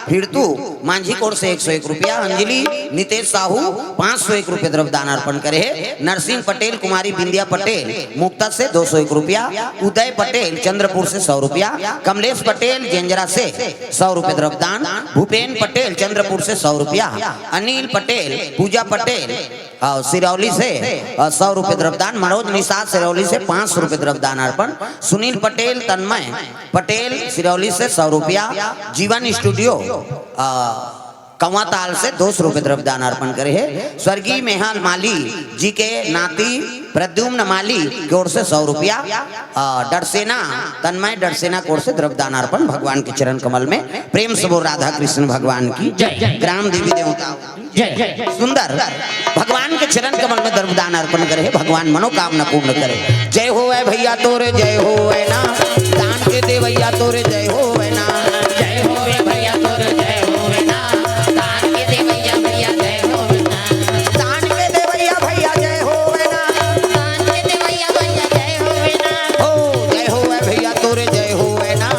हिड़तू मांझी कोट से 101 रुपया, अंजलि नितेश साहू 501 रुपये द्रव्य दान अर्पण करे है, नरसिंह पटेल कुमारी बिंदिया पटेल मुक्ता से 201 रुपया, उदय पटेल चंद्रपुर से 100 रुपया, कमलेश पटेल जेंजरा से 100 रुपये द्रव्य दान, भूपेन पटेल चंद्रपुर से 100 रुपया, अनिल पटेल पूजा पटेल सिरौली से 100 रुपये द्रव्यदान, मनोज निषाद सिरौली से 500 रुपये द्रव्यदान अर्पण, सुनील पटेल तन्मय पटेल सिरौली से 100 रुपया, जीवन स्टूडियो कंवाताल से 200 रुपये द्रव्यदान अर्पण करे है, स्वर्गीय मेहाल माली जी के नाती प्रद्युम्न माली की ओर से 100 रुपया, डरसेना तन्मय डरसेना की ओर से द्रव्यदान अर्पण भगवान के चरण कमल में। प्रेम से बोल राधा कृष्ण भगवान की जय। ग्राम देवी देवता जय। सुंदर भगवान के चरण कमल में द्रव्यदान अर्पण करे भगवान मनोकामना पूर्ण करे। जय हो भैया तोरे जय हो ना, दान के दे भैया तोरे जय हो ना, जय हो भैया तोरे जय हो ना, दान के दे भैया भैया जय हो ना, दान के दे भैया भैया जय हो ना, दान के दे भैया भैया जय हो ना, हो जय हो भैया तोरे जय हो ना,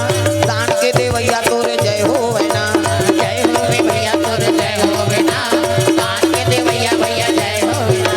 दान के दे भैया तोरे जय हो ना, जय हो भैया तोरे जय हो ना, दान के दे भैया भैया जय हो ना।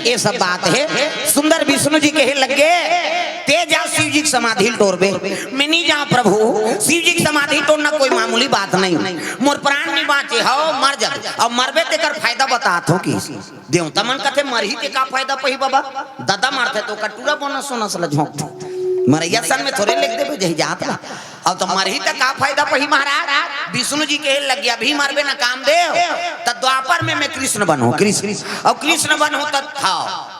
ये सब बात है सुंदर विष्णु जी कहे लगे तेजा शिव जी की समाधि तोड़बे, मैं नहीं जाऊं प्रभु, शिव जी की समाधि तोड़ना कोई मामूली बात नहीं, मोर प्राण नहीं बाँचे हो मर जा, अब मरबे ते कर फायदा बतात हो कि देवता मन कथे मरही ते का फायदा पही बाबा, दादा मारते तो कटूरा बोना सोना सला झोंक मरैया सन में थोड़े लिख देबे जही जात ला, अब तो मरही ते का फायदा पही महाराज। विष्णु जी कहे लग गया भी मरबे ना काम देव, तब द्वापर में मैं कृष्ण बनूं, कृष्ण अब कृष्ण बनूं तब हाँ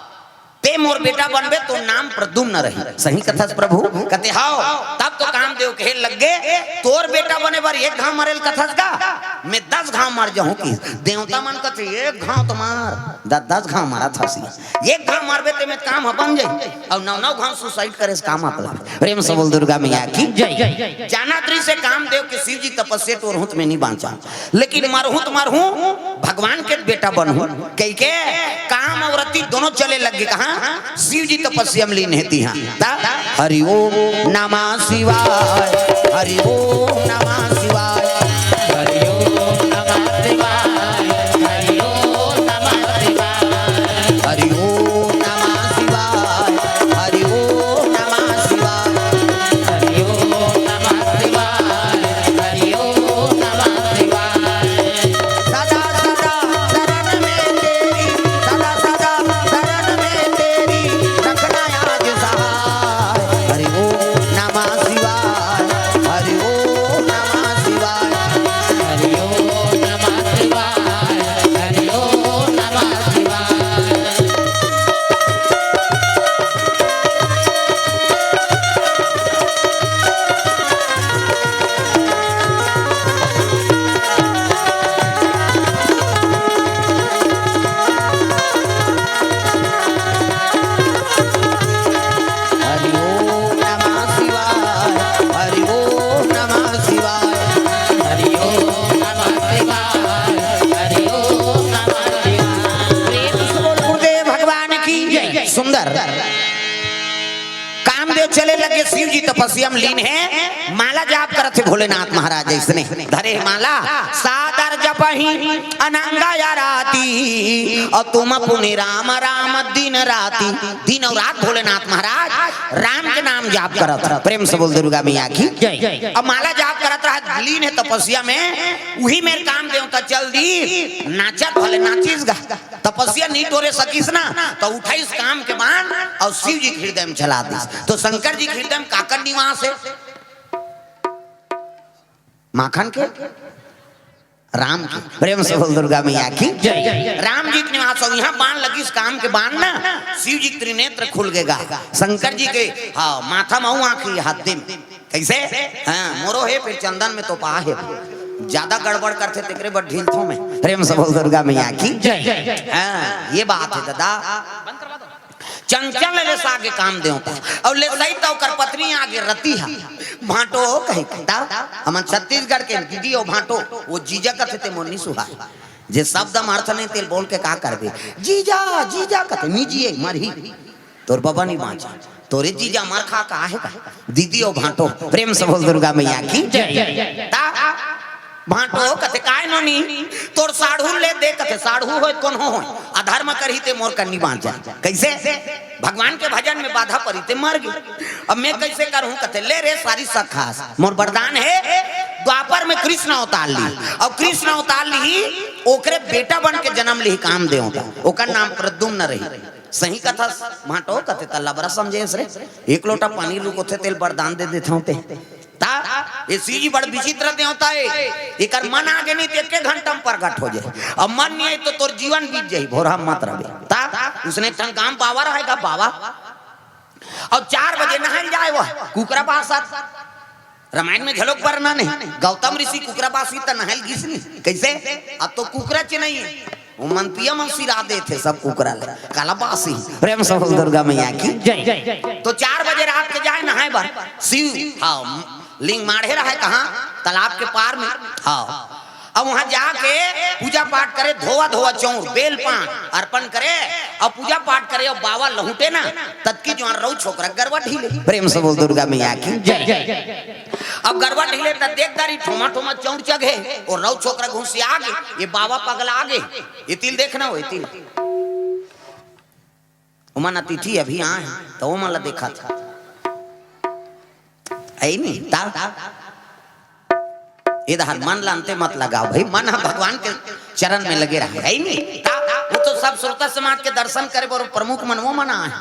ते मोर बेटा बनबे तो नाम प्रद्युम्न रही। सही कथा प्रभु कहते हाओ तब तो काम देव कहे लग गए तोर बेटा बने बार एक घाव मरेल कथा का मैं 10 घाव मर जाऊं की देवता मन कहते एक घाव तो मार 10 घाव मारा था सी, एक घाव मारबे ते में काम बन जाई और 9 घाव सुसाइड करे से काम अपना। प्रेम से बोल दुर्गा मैया की जय। जानात्री से काम देव के शिव जी तपस्या तो रहूं मैं नहीं बांचा, लेकिन मरहूं तो मरहूं भगवान के बेटा बनूं कह के काम और रति दोनों चले लग गए। कहा शिव जी तपस्या में लीन हेती हैं। हरि ओम नमः शिवाय, हरि ओम नमः शिवाय, हरि ओम नमः शिवाय, हरि ओम नमः शिवाय, हरि ओम नमः शिवाय, हरि ओम नमः शिवाय, हरि ओम नमः शिवाय, हरि ओम नमः शिवाय। सदा सदा शरण में तेरी, सदा सदा शरण में तेरी रखना आज सहाय। हरि ओम नमः शिवाय, हरि ओम नमः शिवाय। चले लगे शिव जी तपस्या में लीन है, माला जाप करत थे भोलेनाथ महाराज इसने धरे माला सादर जपही अनंगा या राती और तुम पुनि राम राम दिन राती, दिन और रात भोलेनाथ महाराज राम के नाम जाप करत। प्रेम से बोल दुर्गा मैया की जय। अब माला जाप करत रहा, लीन है तपस्या में, वही मेरे काम देवता चल दी नाचत भले नाचिस गा, तपस्या नहीं तोरे सकीस ना तो उठाइस काम के बाण और शिव जी हृदय में चला दी। तो शंकर जी हृदय में काकर निवास है, माखन के राम की। प्रेम से बोल दुर्गा मैया की जय। राम जी के निवास और यहाँ बाण लगी इस काम के बाण ना शिव जी त्रिनेत्र खुल गएगा, शंकर जी के हाँ माथा मऊ आंखी हाथी में कैसे हाँ मोरो है फिर चंदन में तो पा है, ज्यादा गड़बड़ करते तेरे बड़ ढीलथों में। प्रेम से बोल दुर्गा मैया की जय। हाँ ये बात है दादा, चंचल ले सागे काम देवता और ले सही तो कर पत्नी आगे रती है भाटो कहीं कहता हम छत्तीसगढ़ के दीदी और भाटो वो जीजा कहते थे मोनी सुहा जे शब्द अर्थ नहीं तेल बोल के का करबे जीजा जीजा कहते मीजिए मरही तोर बाबा नहीं बाँचा तोरे जीजा मार खा का है का दीदी और भाटो। प्रेम से बोल दुर्गा मैया की जय। भाटो कथे काय नोनी तोर साढ़ू ले दे कथे साढ़ू हो कौन हो अधर्म करही ते मोर कन्नी बांध जा कैसे भगवान के भजन में बाधा पड़ी ते मर गई, अब मैं कैसे करूं कथे ले रे सारी सखास मोर वरदान है। द्वापर में कृष्ण अवतार ली और कृष्ण अवतार ली ओकरे बेटा बन के जन्म ली काम दे ओकर नाम प्रद्युम्न रही। सही कथा भाटो कथे तल्ला बरा समझे रे एक लोटा पानी लुको थे तेल वरदान दे देता हूं ते ये सीजी बड़ विचित्र देवता है, एक मन आगे नहीं तो एक घंटा में प्रकट हो जाए, अब मन नहीं है तो तोर जीवन बीत जाए भोरा मत रहे ता उसने काम पावा रहेगा बाबा और 4 बजे नहाल जाए वह कुकरा पास रामायण में झलक वरना नहीं गौतम ऋषि कुकरा पास ही तो नहल घिसनी कैसे अब तो कुकरा च नहीं है वो मंतिया में सिरा दे थे सब कुकरा काला बासी। प्रेम से दुर्गा मैया की जय। तो 4 बजे रात के जाए नहाए बार शिव हाँ लिंग माढ़े रहा है कहाँ तालाब के पार में हाँ अब वहां जाके पूजा पाठ करे धोवा धोवा चौर बेल पान अर्पण करे और पूजा पाठ करे और बाबा लहुटे ना तत्की जो रहो छोकरा गरबा ढीले। प्रेम से बोल दुर्गा मैया की जय। अब गरबा ढीले तो देखदारी ठोमा ठोमा चौर चघे और रहो छोकरा घुसी आगे ये बाबा पगला आगे ये तिल देखना हो तिल उमन अतिथि अभी आए तो वो मला देखा था आई नहीं ता इधर मन लानते मत लगाओ भाई मन भगवान के चरण में लगे रहे है नहीं वो तो सब श्रोता समाज के दर्शन करे और प्रमुख मन वो मना है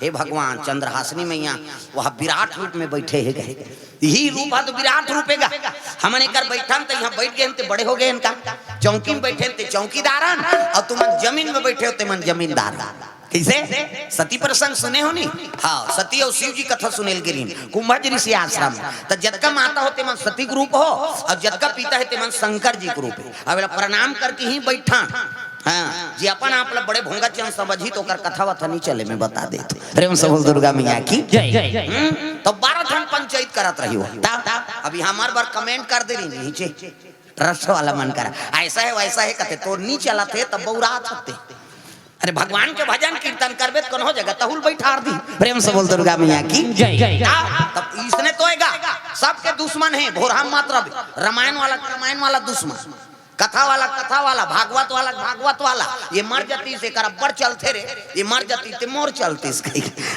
हे भगवान चंद्रहासिनी मैया वह विराट रूप में बैठे है यही रूप है तो विराट रूप है हमने कर बैठा तो यहाँ बैठ गए बड़े हो गए इनका चौकी में बैठे थे चौकीदारन और तुम जमीन में बैठे होते मन जमींदार कैसे सती प्रसंग सुने हो नहीं हाँ सती और शिव जी कथा सुनेल गिरीन कुंभज ऋषि आश्रम तो जदका माता होते मन सती ग्रुप हो और जदका पिता है मन शंकर जी ग्रुप है अब प्रणाम करके ही बैठा हाँ जी अपन आप बड़े भोंगा चंद समझी तो कर कथा वथा नहीं चले मैं बता देते। प्रेम से बोल दुर्गा मैया की जय। तो 12 दिन पंचायत करत रही हो अभी हमार बार कमेंट कर दे रही नीचे ट्रस्ट वाला मन करा ऐसा है वैसा है कहते तो नहीं चला थे तब बहुरात होते अरे भगवान के भजन कीर्तन करबे तो हो जाएगा तहुल बैठार दी। प्रेम से बोल दुर्गा मैया की जय। तब इसने तो सबके दुश्मन है भोरा मात्र रामायण वाला दुश्मन कथा वाला भागवत वाला ये मर जाती से करब्बर चलते रे ये मर जाती ते मोर चलती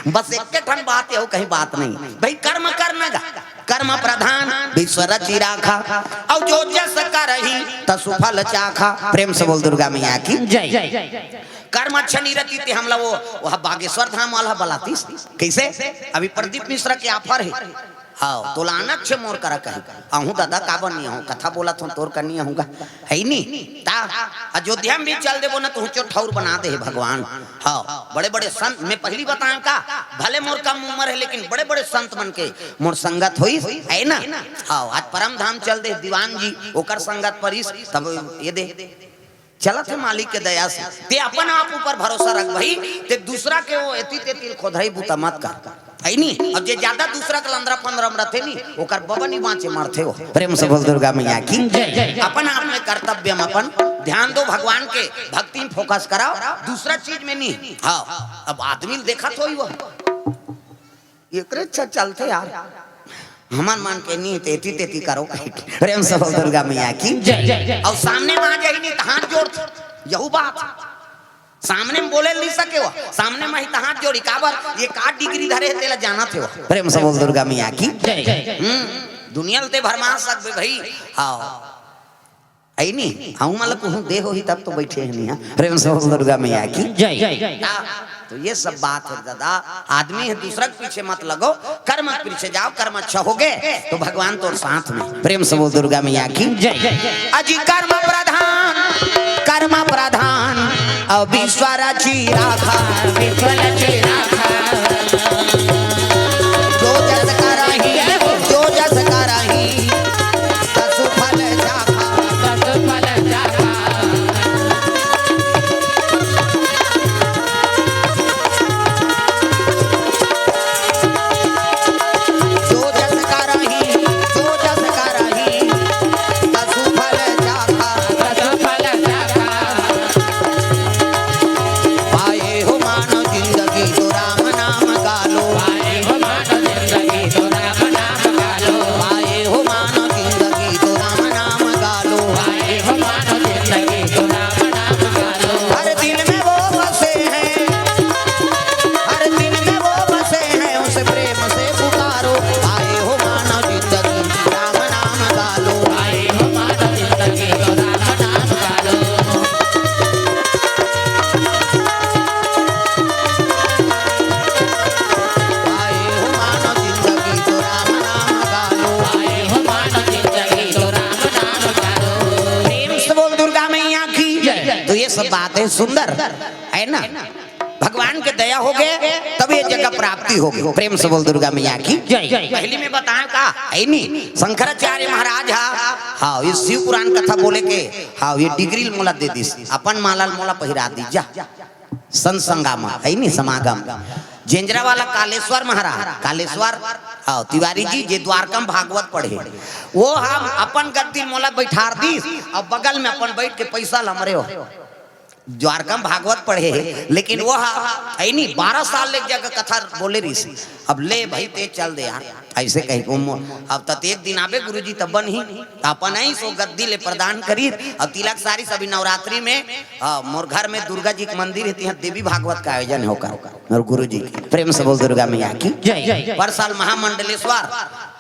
बस एक ठन बात है कहीं बात नहीं भाई कर्म करना गा कर्म प्रधान विश्व रचि राखा और जो जस करही त सुफल चाखा। प्रेम से बोल दुर्गा मैया की जय। कर्म अच्छा नहीं रहती थे हमला वो वह बागेश्वर धाम वाला बलातीस कैसे अभी प्रदीप मिश्रा के ऑफर है हाँ तोलाना अच्छे मोर करा कहीं आहू दादा काबन नहीं हूँ कथा बोला तो तोर करनी हूँगा है नहीं ता अयोध्या में भी चल देवो ना तो ठौर बना दे भगवान हाँ बड़े बड़े संत मैं पहली बताऊं का भले मोर कम उम्र है लेकिन बड़े बड़े संत बन के मोर संगत हुई है ना हाँ आज परम धाम चल दे दीवान जी ओकर संगत परिस तब ये दे चला थे मालिक के दया से ते अपन आप ऊपर भरोसा रख भाई ते दूसरा के वो एती तेती खोधई बुता मत कर है नहीं अब जे ज्यादा दूसरा के लंदरा पंद्रह रहते नहीं ओकर बबा नहीं बाँचे मरते हो। प्रेम से बोल दुर्गा मैया की अपन आप में कर्तव्य में अपन ध्यान दो भगवान के भक्ति में फोकस कराओ दूसरा चीज में नहीं हाँ अब आदमी देखा तो ही वो एकरे अच्छा चलते यार हमार मान के नहीं तेती तेती करो प्रेम से बोल दुर्गा मैया की जय। और सामने में आ जाई नहीं तो हाथ जोड़ यहू बात सामने में बोले नहीं सके हो सामने में ही तो हाथ जोड़ी काबर ये का डिग्री धरे तेला जाना थे प्रेम से बोल दुर्गा मैया की जय। दुनिया ते भरमा सकबे भाई हाँ आई नहीं हम मतलब कहूँ दे हो ही तब तो बैठे हैं नहीं प्रेम से बोल दुर्गा मैया की जय। तो ये सब बात है दादा आदमी है दूसरा के पीछे मत लगो कर्म के पीछे जाओ कर्म अच्छा हो गए तो भगवान तो साथ में प्रेम से बोल दुर्गा मैया की जय। अजी कर्म प्रधान और विश्वराची राखा जो जस करही ससु फल सब बातें सुंदर है ना भगवान के दया हो गए तब ये जगह प्राप्ति होगी प्रेम से बोल दुर्गा मैया की जय। पहली में बताया का है नहीं शंकराचार्य महाराज हाँ ये शिव पुराण कथा बोले के हाँ ये डिग्री मोला दे दी अपन मालाल मोला पहिरा दी जा संसंगम है नहीं समागम जेंजरा वाला कालेश्वर महाराज कालेश्वर हाँ तिवारी जी जे द्वारकम भागवत पढ़े वो हम अपन गद्दी मोला बैठार दी अब बगल में अपन बैठ के पैसा लमरे हो द्वारकम भागवत पढ़े लेकिन वो है नहीं 12 साल ले जगह कथा बोले रही अब ले भाई ते चल दे यार ऐसे कही अब तक एक दिन आवे गुरुजी तब बन ही अपन ही सो गद्दी ले प्रदान करी और तिलक सारी सभी नवरात्रि में मोर घर में दुर्गा जी के मंदिर है यहाँ देवी भागवत का आयोजन होगा और गुरु जी प्रेम से बोल दुर्गा मैया की जय। पर साल महामंडलेश्वर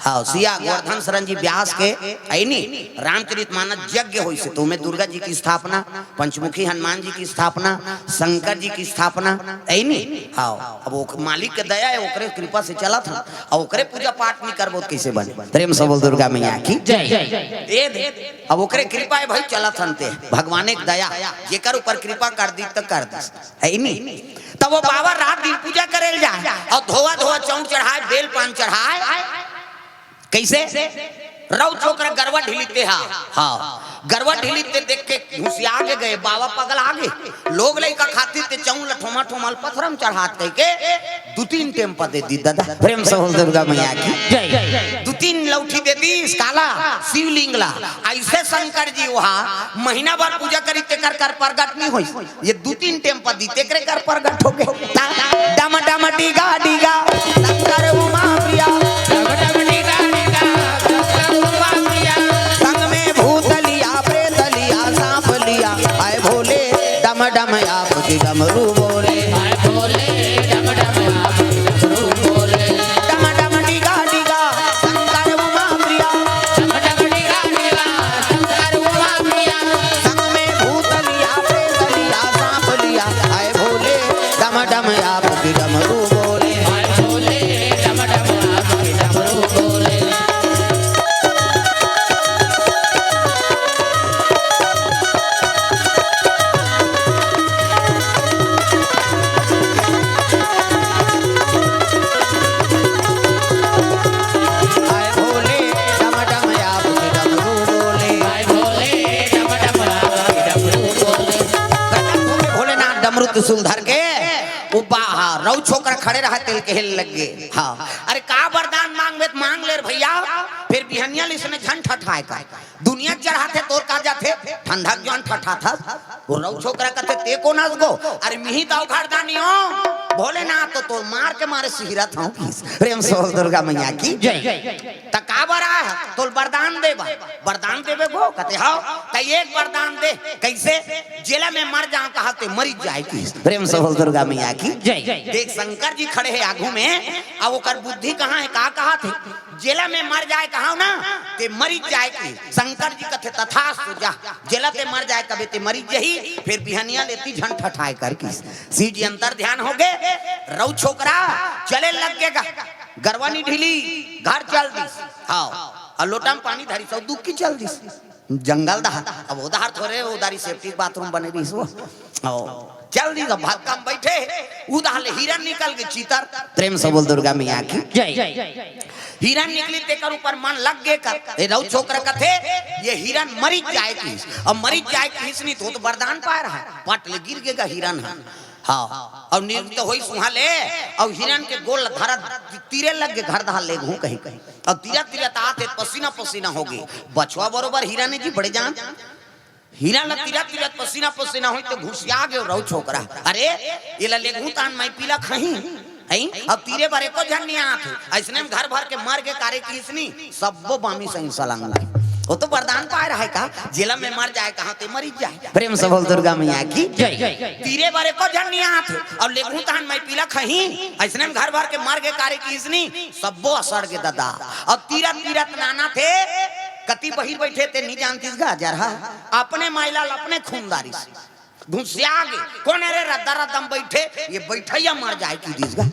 हाँ सिया गोवर्धन शरण जी व्यास के ऐनी रामचरितमानस यज्ञ हुई से तो में दुर्गा जी की स्थापना पंचमुखी हनुमान जी की स्थापना शंकर जी की स्थापना ऐनी हाँ अब वो मालिक के दया है ओकरे कृपा से चला था और ओकरे पूजा पाठ नहीं करबो कैसे बने प्रेम से बोल दुर्गा मैया की जय। अब ओकरे कृपा है भाई चला थनते भगवान एक दया जेकर ऊपर कृपा कर दी तो कर दी है नहीं तब वो बाबा रात दिन पूजा करे जाए और धोआ धोआ चौंक चढ़ाए बेल पान चढ़ाए कैसे रौ छोकरा गरवा ढीलीते हाँ गरवा ढीलीते देख के घुसिया के गए बाबा पगल आगे लोग लइका खातिर ते चौं लठोमा ठोमल पथरम चढ़ात कह के 2-3 टेम्पा दे दी दादा प्रेम से बोल दुर्गा मैया की जय। 2-3 लौठी दे दी काला शिवलिंगला ऐसे शंकर जी वहां महीना भर पूजा करी ते कर प्रगट नहीं होई ये 2-3 टेम्पा दी ते कर प्रगट हो गए डम डम डीगा डीगा शंकर उमा प्रिया डम आपकी डमरू बोले डम डम डीगा डीगा शंकर उमा प्रिया संग में भूत लिया प्रेत लिया सांप लिया आए भोले डम डम आपकी डमरू बोले त्रिशूल धर के रौ छोकरा खड़े रहा तेल के हिल लग गए हाँ अरे का वरदान मांग ले भैया फिर बिहनिया इसने झन ठठाए का दुनिया चढ़ाते तोर का जाते ठंडा जौन ठठा था वो रौ छोकरा कहते ते को नाच गो अरे मिही दाव खारदानी हो भोलेनाथ तो तोर मार के मारे सिहरा था प्रेम से दुर्गा मैया की जय तका बरा तोर वरदान देबा वरदान देबे गो कहते हां त एक वरदान दे कैसे जेला में मर जाऊं कहते मरी जाए की प्रेम से दुर्गा मैया की जय देख शंकर जी खड़े हैं आगू में अब ओकर बुद्धि कहां है का कहा थे जेला में मर जाए कहा ना ते मरी जाए की शंकर जी कथे तथास्तु जा जेला ते मर जाए कभी ते मरी जही फिर बिहनिया लेती झन ठठाए कर की सी जी अंतर ध्यान हो गए रौ छोकरा चले लग गएगा गरवानी ढीली घर चल दिस हां और लोटा में पानी धरी सौ दुख की चल दिस जंगल दहा अब उधार थोड़े उधारी सेफ्टी बाथरूम बने दिस वो चल दी भाग काम बैठे उधार हिरन निकल के चीतर प्रेम से बोल दुर्गा मैया की जय हिरन निकली तेकर ऊपर मन लग गे कर रौ छोकरा कथे ये हिरन मरी जाए की और मरी जाए की इसनी तो वरदान पा रहा है पट ले गिर गेगा हिरन हाँ और निर्मित तो होई सुहा ले और हिरन के गोल धरा तीरे लग के घर दहाल ले घू कहीं कहीं और तीरा तीरा आते पसीना पसीना हो गई बछवा बरोबर हिरन जी बड़े जान हिरन ला तीरा तीरा पसीना पसीना होई तो घुसिया गयो रौ छोकरा अरे ये ला ले घू तान मैं पीला खही हैं अब तीरे बारे को झन्नी आथे ऐसने में घर भर के मर के कारे की इसनी सबो बामी सही सलांग लाई वो तो वरदान पा रहा है का जेला में मर जाए कहां ते मरी जाए प्रेम से बोल दुर्गा मैया की जय तीरे बारे को झन्नी आथे और लेगू तान मैं पीला खही ऐसने में घर भर के मर के कारे की इसनी सबो असर के दादा और तीरा तीरा नाना थे कति बहिर बैठे थे नहीं जानतीस गा जरा अपने माइलाल अपने खूनदारी से घुसिया गे कौन रे रद्दा रद्दम बैठे ये बैठैया मर जाए की दिसगा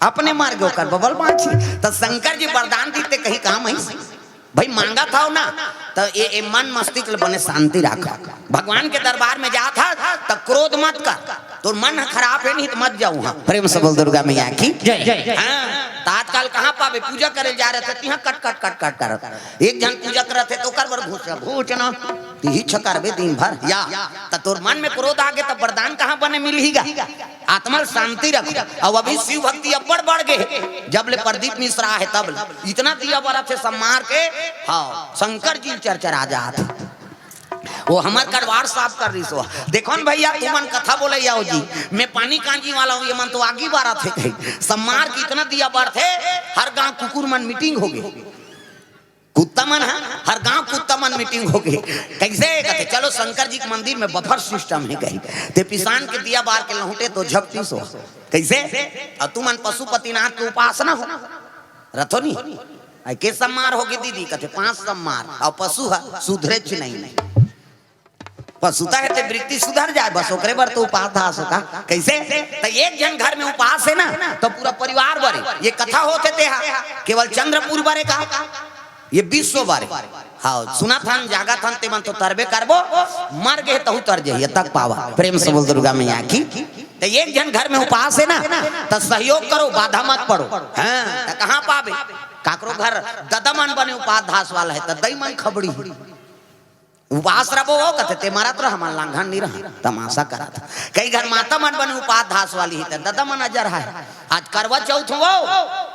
अपने मार गयो कर बबल माछी तो शंकर जी वरदान दीते कहीं काम है भाई मांगा था ना तो ये मन मस्तिष्क बने शांति रखा भगवान के दरबार में जा था तो क्रोध मत कर तो मन खराब है नहीं तो मत जाऊँ हाँ प्रेम से बोल दुर्गा मैया की जय हाँ तात्काल कहाँ पावे पूजा करे जा रहे थे कट कट कट कट कर एक जन पूजा कर रहे थे तो कर बर घूस ना ही छकरबे दिन भर या तोर मन में क्रोध आ गए तो वरदान कहाँ बने मिलेगा आत्मा शांति रख और अभी शिव भक्ति अब बढ़ गए जब ले प्रदीप मिश्रा है तब इतना दिया बड़ा थे सब मार के हाँ शंकर जी चर्चा जात वो हमार करवार साफ कर रही सो देखो न भैया तू मन कथा बोले आओ जी मैं पानी कांजी वाला हूँ ये मन तो आगे बारा थे कहीं सम्मार की इतना दिया बार थे हर गांव कुकुर मन मीटिंग हो गई कुत्ता मन है हर गांव कुत्ता मन मीटिंग हो गई कैसे कहते चलो शंकर जी के मंदिर में बफर सिस्टम है कहीं ते पिसान के दिया बार के लहुटे तो झपटी सो कैसे और तू मन पशुपतिनाथ की उपासना हो रथो नहीं के सम्मार होगी दीदी कहते 5 सम्मार और पशु है सुधरे नहीं पशुता है तो वृत्ति सुधर जाए बस ओकरे बर तो उपास था सका कैसे तो एक जन घर में उपास है ना तो पूरा परिवार बरे ये कथा होते थे केवल चंद्रपुर बारे का ये 20 बारे हाँ सुना था जागा था ते मन तो तरबे करबो मर गए तो तर जाइए तक पावा प्रेम से बोल दुर्गा मैया की तो एक जन घर में उपास है ना तो सहयोग करो बाधा मत पड़ो हाँ तो कहाँ पावे काकरो घर ददा मन बने उपास धास वाला है तो दई मन खबड़ी उपवास रहो हो कहते ते मारा तो हमारा लांघन नहीं रहा तमाशा करा था कई घर माता मन बने उपास धास वाली ही दादा मन नजर है आज करवा चौथ हो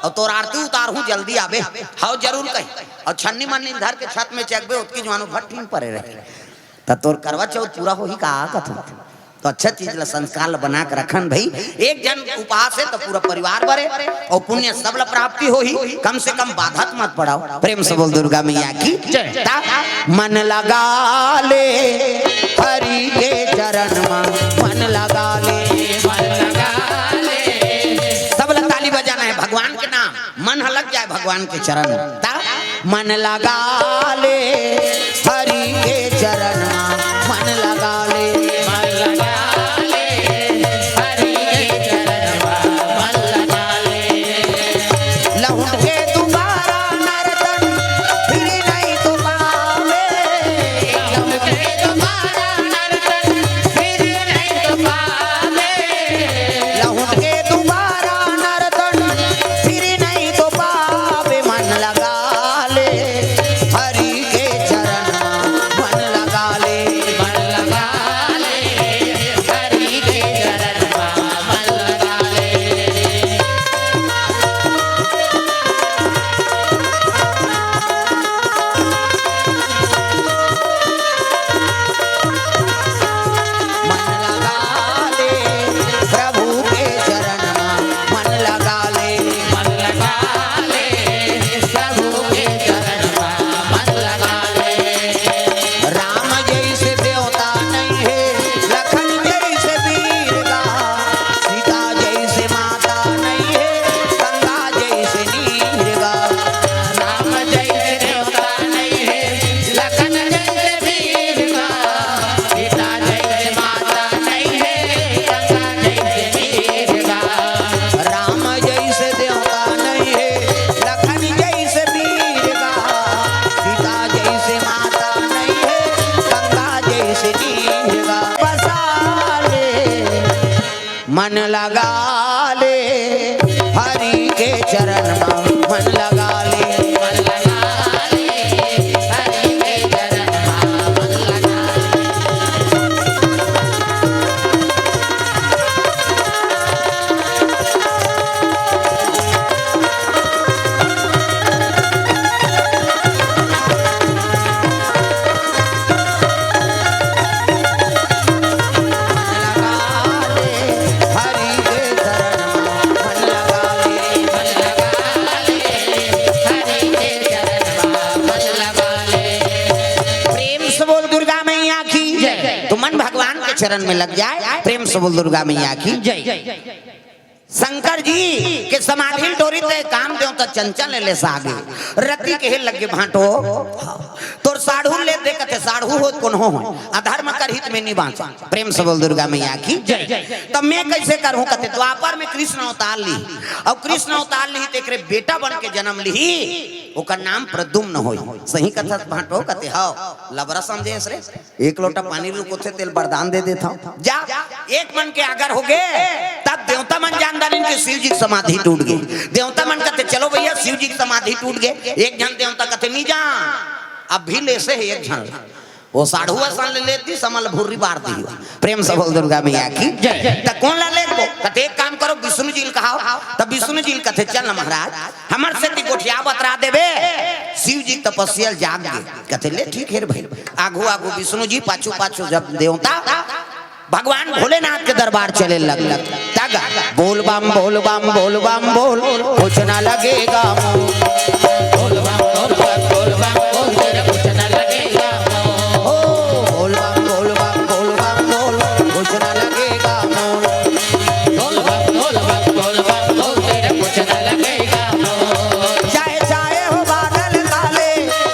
और तोर आरती उतार हूँ जल्दी आवे हाँ जरूर कही और छन्नी मन्नी धर के छत में चेकबे उसकी जवानों भट्टी पड़े रहे तो तोर करवा चौथ पूरा हो ही कहा कथा तो अच्छा चीज ला संस्कार ला बना के रखन भाई एक जन उपास है तो पूरा परिवार बरे और पुण्य सब ला प्राप्ति हो ही कम से कम बाधा मत पड़ाओ प्रेम से बोल दुर्गा मैया की मन लगा ले हरि के चरण में मन लगा ले सब ला ताली बजाना है भगवान के नाम मन लग जाए भगवान के चरण मन लगा ले हरि के चरण में मन लगा ले मन लगा ले मन लगा ले, हरि के चरण में मन लगा ले, मन लगा ले, हरि के चरण में मन लगा चरण में लग जाए। प्रेम से बोल दुर्गा मैया की जय। शंकर जी के समाधि डोरी ते काम देव त चंचल ले सागे रति के लगे भाटो तोर साढ़ू ले दे कते साढ़ू हो कोन हो अधर्म कर हित में निबाच। प्रेम से बोल दुर्गा मैया की जय। तब मैं कैसे करूं कते द्वापर में कृष्ण अवतार ली और कृष्ण अवतार ली तेरे बेटा बन के जन्म ली ओकर नाम प्रद्युम्न होई। सही कथा भाटो कते हां लबरा समझेस रे एक लोटा पानी रुको थे तेल वरदान दे देता जा एक मन के अगर हो गए तब देवता मन जान के शिव जी की समाधि टूट गई। देवता मन कहते चलो भैया शिव जी की समाधि टूट गए। एक जन देवता कहते नहीं जा अब भी ले से है एक जन वो साढ़ुआ सान ले लेती समल भूरी बार दी। प्रेम से बोल दुर्गा मैया की जय। त कौन ला ले कहते एक काम करो विष्णु जी कहाओ तब विष्णु जी कहते चल महाराज हमर से ती गोठिया बतरा देबे शिव जी तपस्या जाग गए। कहते ले ठीक है भाई आगू आगू विष्णु जी पाछू पाछू जब देवता भगवान भोलेनाथ के दरबार चले लग तग बोल बम बोल बम बोल बम बोल कुछ ना लगेगा बोल बम बोल बम बोल बम बोल तेरे कुछ ना लगेगा बोल बम बोल बम बोल बम बोल कुछ ना लगेगा बोल बम बोल बम बोल बम बोल तेरे कुछ ना लगेगा चाहे चाहे हो बादल काले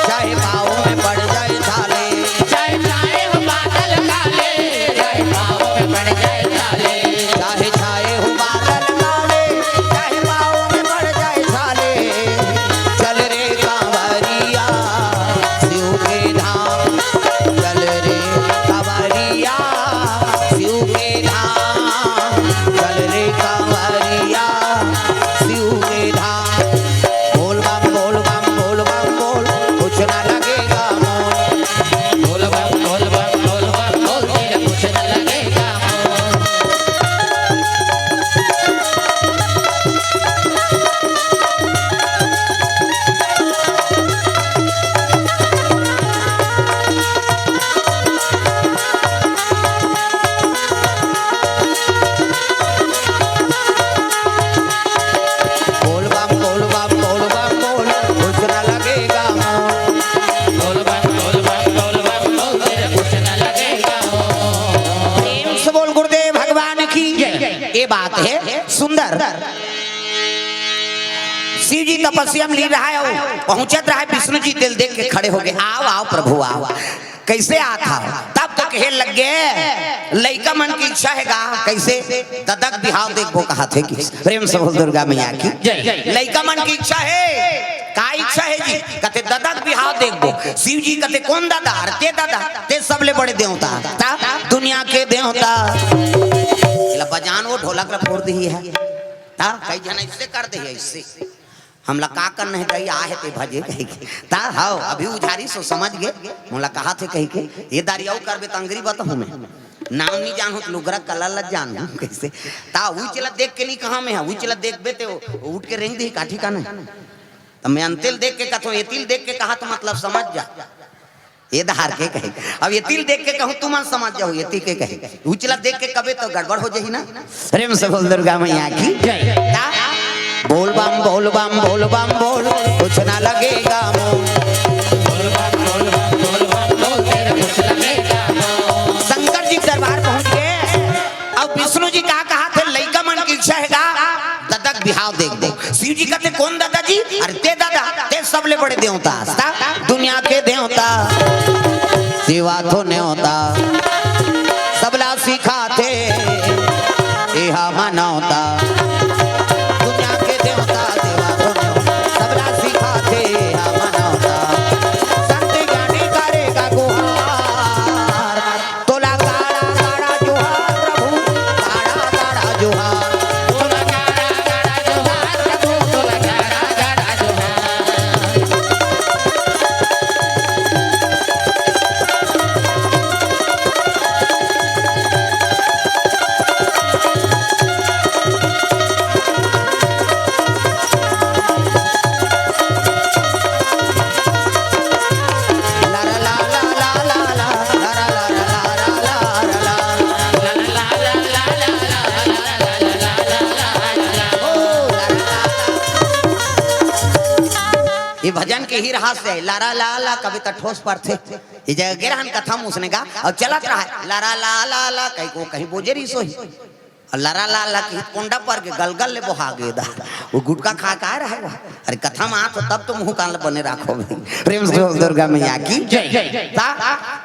चाहे पाँव में पड़ जाए छाले चाहे चाहे हो बादल काले चाहे पाँव में पड़ जाए छाले चाहे चाहे हो बादल काले चाहे पाँव में पड़ जाए छाले चल रे कांवरिया शिव के धाम चल रे कांवरिया शिव के धाम चल रे कांवरिया शिव के धाम बोल बम बोल बम बोल बम बोल कुछ ना लगेगा बोल बम बोल बम बोल बम बोल तेरा कुछ ना लगेगा बोल बम बोल बम बोल बम बोल कुछ ना लगेगा बोल बम बोल बम बोल बम बोल तेरा कुछ ना लगेगा प्रेम से बोल गुरुदेव भगवान की ये बात है सुंदर। शिव जी तपस्या में ली रहा है पहुंचत रहा है विष्णु जी दिल देख के खड़े हो गए आओ आओ प्रभु आओ कैसे आता तब तक हे लग गए लइका मन की इच्छा हैगा कैसे ददक बिहाव देखो कहा थे कि प्रेम से बोल दुर्गा मैया की जय। लइका मन की इच्छा है का इच्छा है जी कहते ददक बिहाव देखो शिव जी कहते कौन दादा ते दादा ते सबले बड़े देवता ता दुनिया के देवता बजान वो ढोलक ला फोड़ दी है ता कई जन इससे कर दे है इससे हमला का करना है कही आहे ते भजे कही के ता हाओ अभी उधारी सो समझ गए मोला कहा थे कही के ये दारियाऊ करबे तंगरी बताऊं मैं नाम नहीं जानू तो लुगरा कला लग जानू कैसे ता हुई चला देख के नहीं कहा मैं हुई चला देखबे ते उठ के रेंग दी काठी का नहीं तो मैं अंतिल देख के कथो ये तिल देख के कहा तो मतलब समझ जा ये धार के कहे अब ये तिल देख के कहूं तुम समझ जाओ ये तिल के कहे उचला देख के कबे तो गड़बड़ हो जाही ना। प्रेम से बोल दुर्गा मैया की जय। बोल बम बोल बम बोल बम बोल कुछ ना लगेगा बोल बम बोल बम बोल बम बोल तेरा कुछ लगेगा शंकर जी दरबार पहुंच गए अब विष्णु जी कहा थे लइका मन की इच्छा हैगा ददक बिहाव देख दे शिव जी कहते कौन दादा जी अरे ते दादा ते सबले बड़े देवता दुनिया के देवता सेवा तो नहीं होता सबला सिखाते यह मनौता दुनिया के देवता सेवा तो नहीं होता सबला सिखाते यह मनौता संत ज्ञानी करेगा गुहार तोला काड़ा काड़ा जोहार प्रभु काड़ा काड़ा जोहार ये भजन के ही रहस्य है। लारा ला ला कभी तो ठोस पर थे ये जगह गिरहन कथा उसने का और चलत रहा है लारा ला ला ला कहीं को कहीं बोझेरी सोही और लारा ला ला की कोंडा पर के गलगल ले बोहा गेदा वो गुटका खा का रहा है। अरे कथा में आत तब तो मुंह कान बने राखो प्रेम से दुर्गा मैया की ता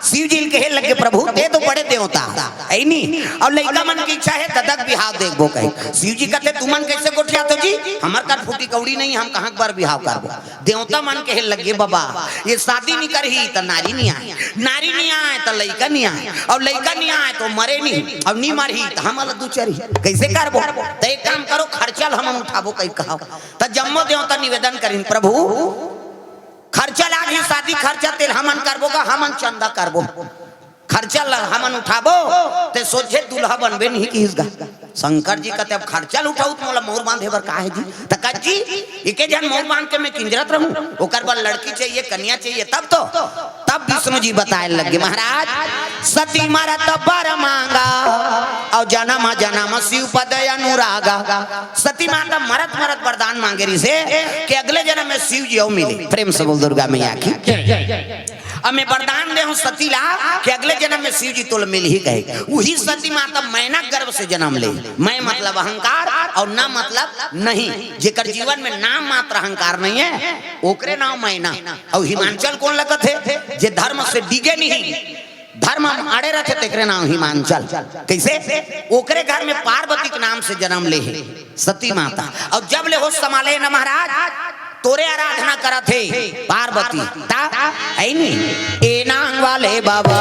शिव जी कहे लगे प्रभु दे तो बड़े देवता है नहीं और लड़का मन की इच्छा है तदक बिहाव देखबो कहीं शिव जी कहते तू मन कैसे गोठिया तो जी हमार का फूटी कौड़ी नहीं हम कहां बार बिहाव करबो देवता मन कहे लगे बाबा ये शादी नहीं करही तो नारी नहीं आए नारी नहीं आए तो लड़का नहीं आए और लड़का नहीं आए तो मरे नहीं और नहीं मरही तो हम दू चरी कैसे करबो तो एक काम करो खर्चा हम उठाबो कहीं कहो तो जम्मो देवता निवेदन करिन प्रभु खर्चा लागी शादी खर्चा तेल हमन करबो का हमन चंदा करबो खर्चा हमन उठाबो ते सोचे दूल्हा बनबे नहीं की इसगा शंकर जी कहते अब खर्चा उठाऊ तो मोला मोर बांधे बर का है जी तक जी एके जन मोर बांध के मैं किंजरत रहूं ओकर बाद लड़की चाहिए कन्या चाहिए तब विष्णु जी बताए लगे महाराज सती मरत बर मांगा और जन्म जन्म शिव पद अनुरागा सती माता मरत मरत वरदान मांगे रही से कि अगले जन्म में शिव जी मिले प्रेम से बोल दुर्गा मैया की अब मैं वरदान दे हूं सती ला कि अगले जन्म में शिव जी तोल मिल ही गए वही सती माता मैना गर्भ से जन्म ले मैं मतलब अहंकार और ना मतलब नहीं जेकर जीवन में नाम मात्र अहंकार नहीं है ओकरे नाम मैना और हिमांचल कौन लगत है जे धर्म से डिगे नहीं धर्म अड़े रहते तेकरे नाम हिमांचल कैसे ओकरे घर में पार्वती के नाम से जन्म ले सती माता और जब ले हो संभाले न महाराज तोरे आराधना करा थे पार्वती ता ऐ नहीं ए नांग वाले बाबा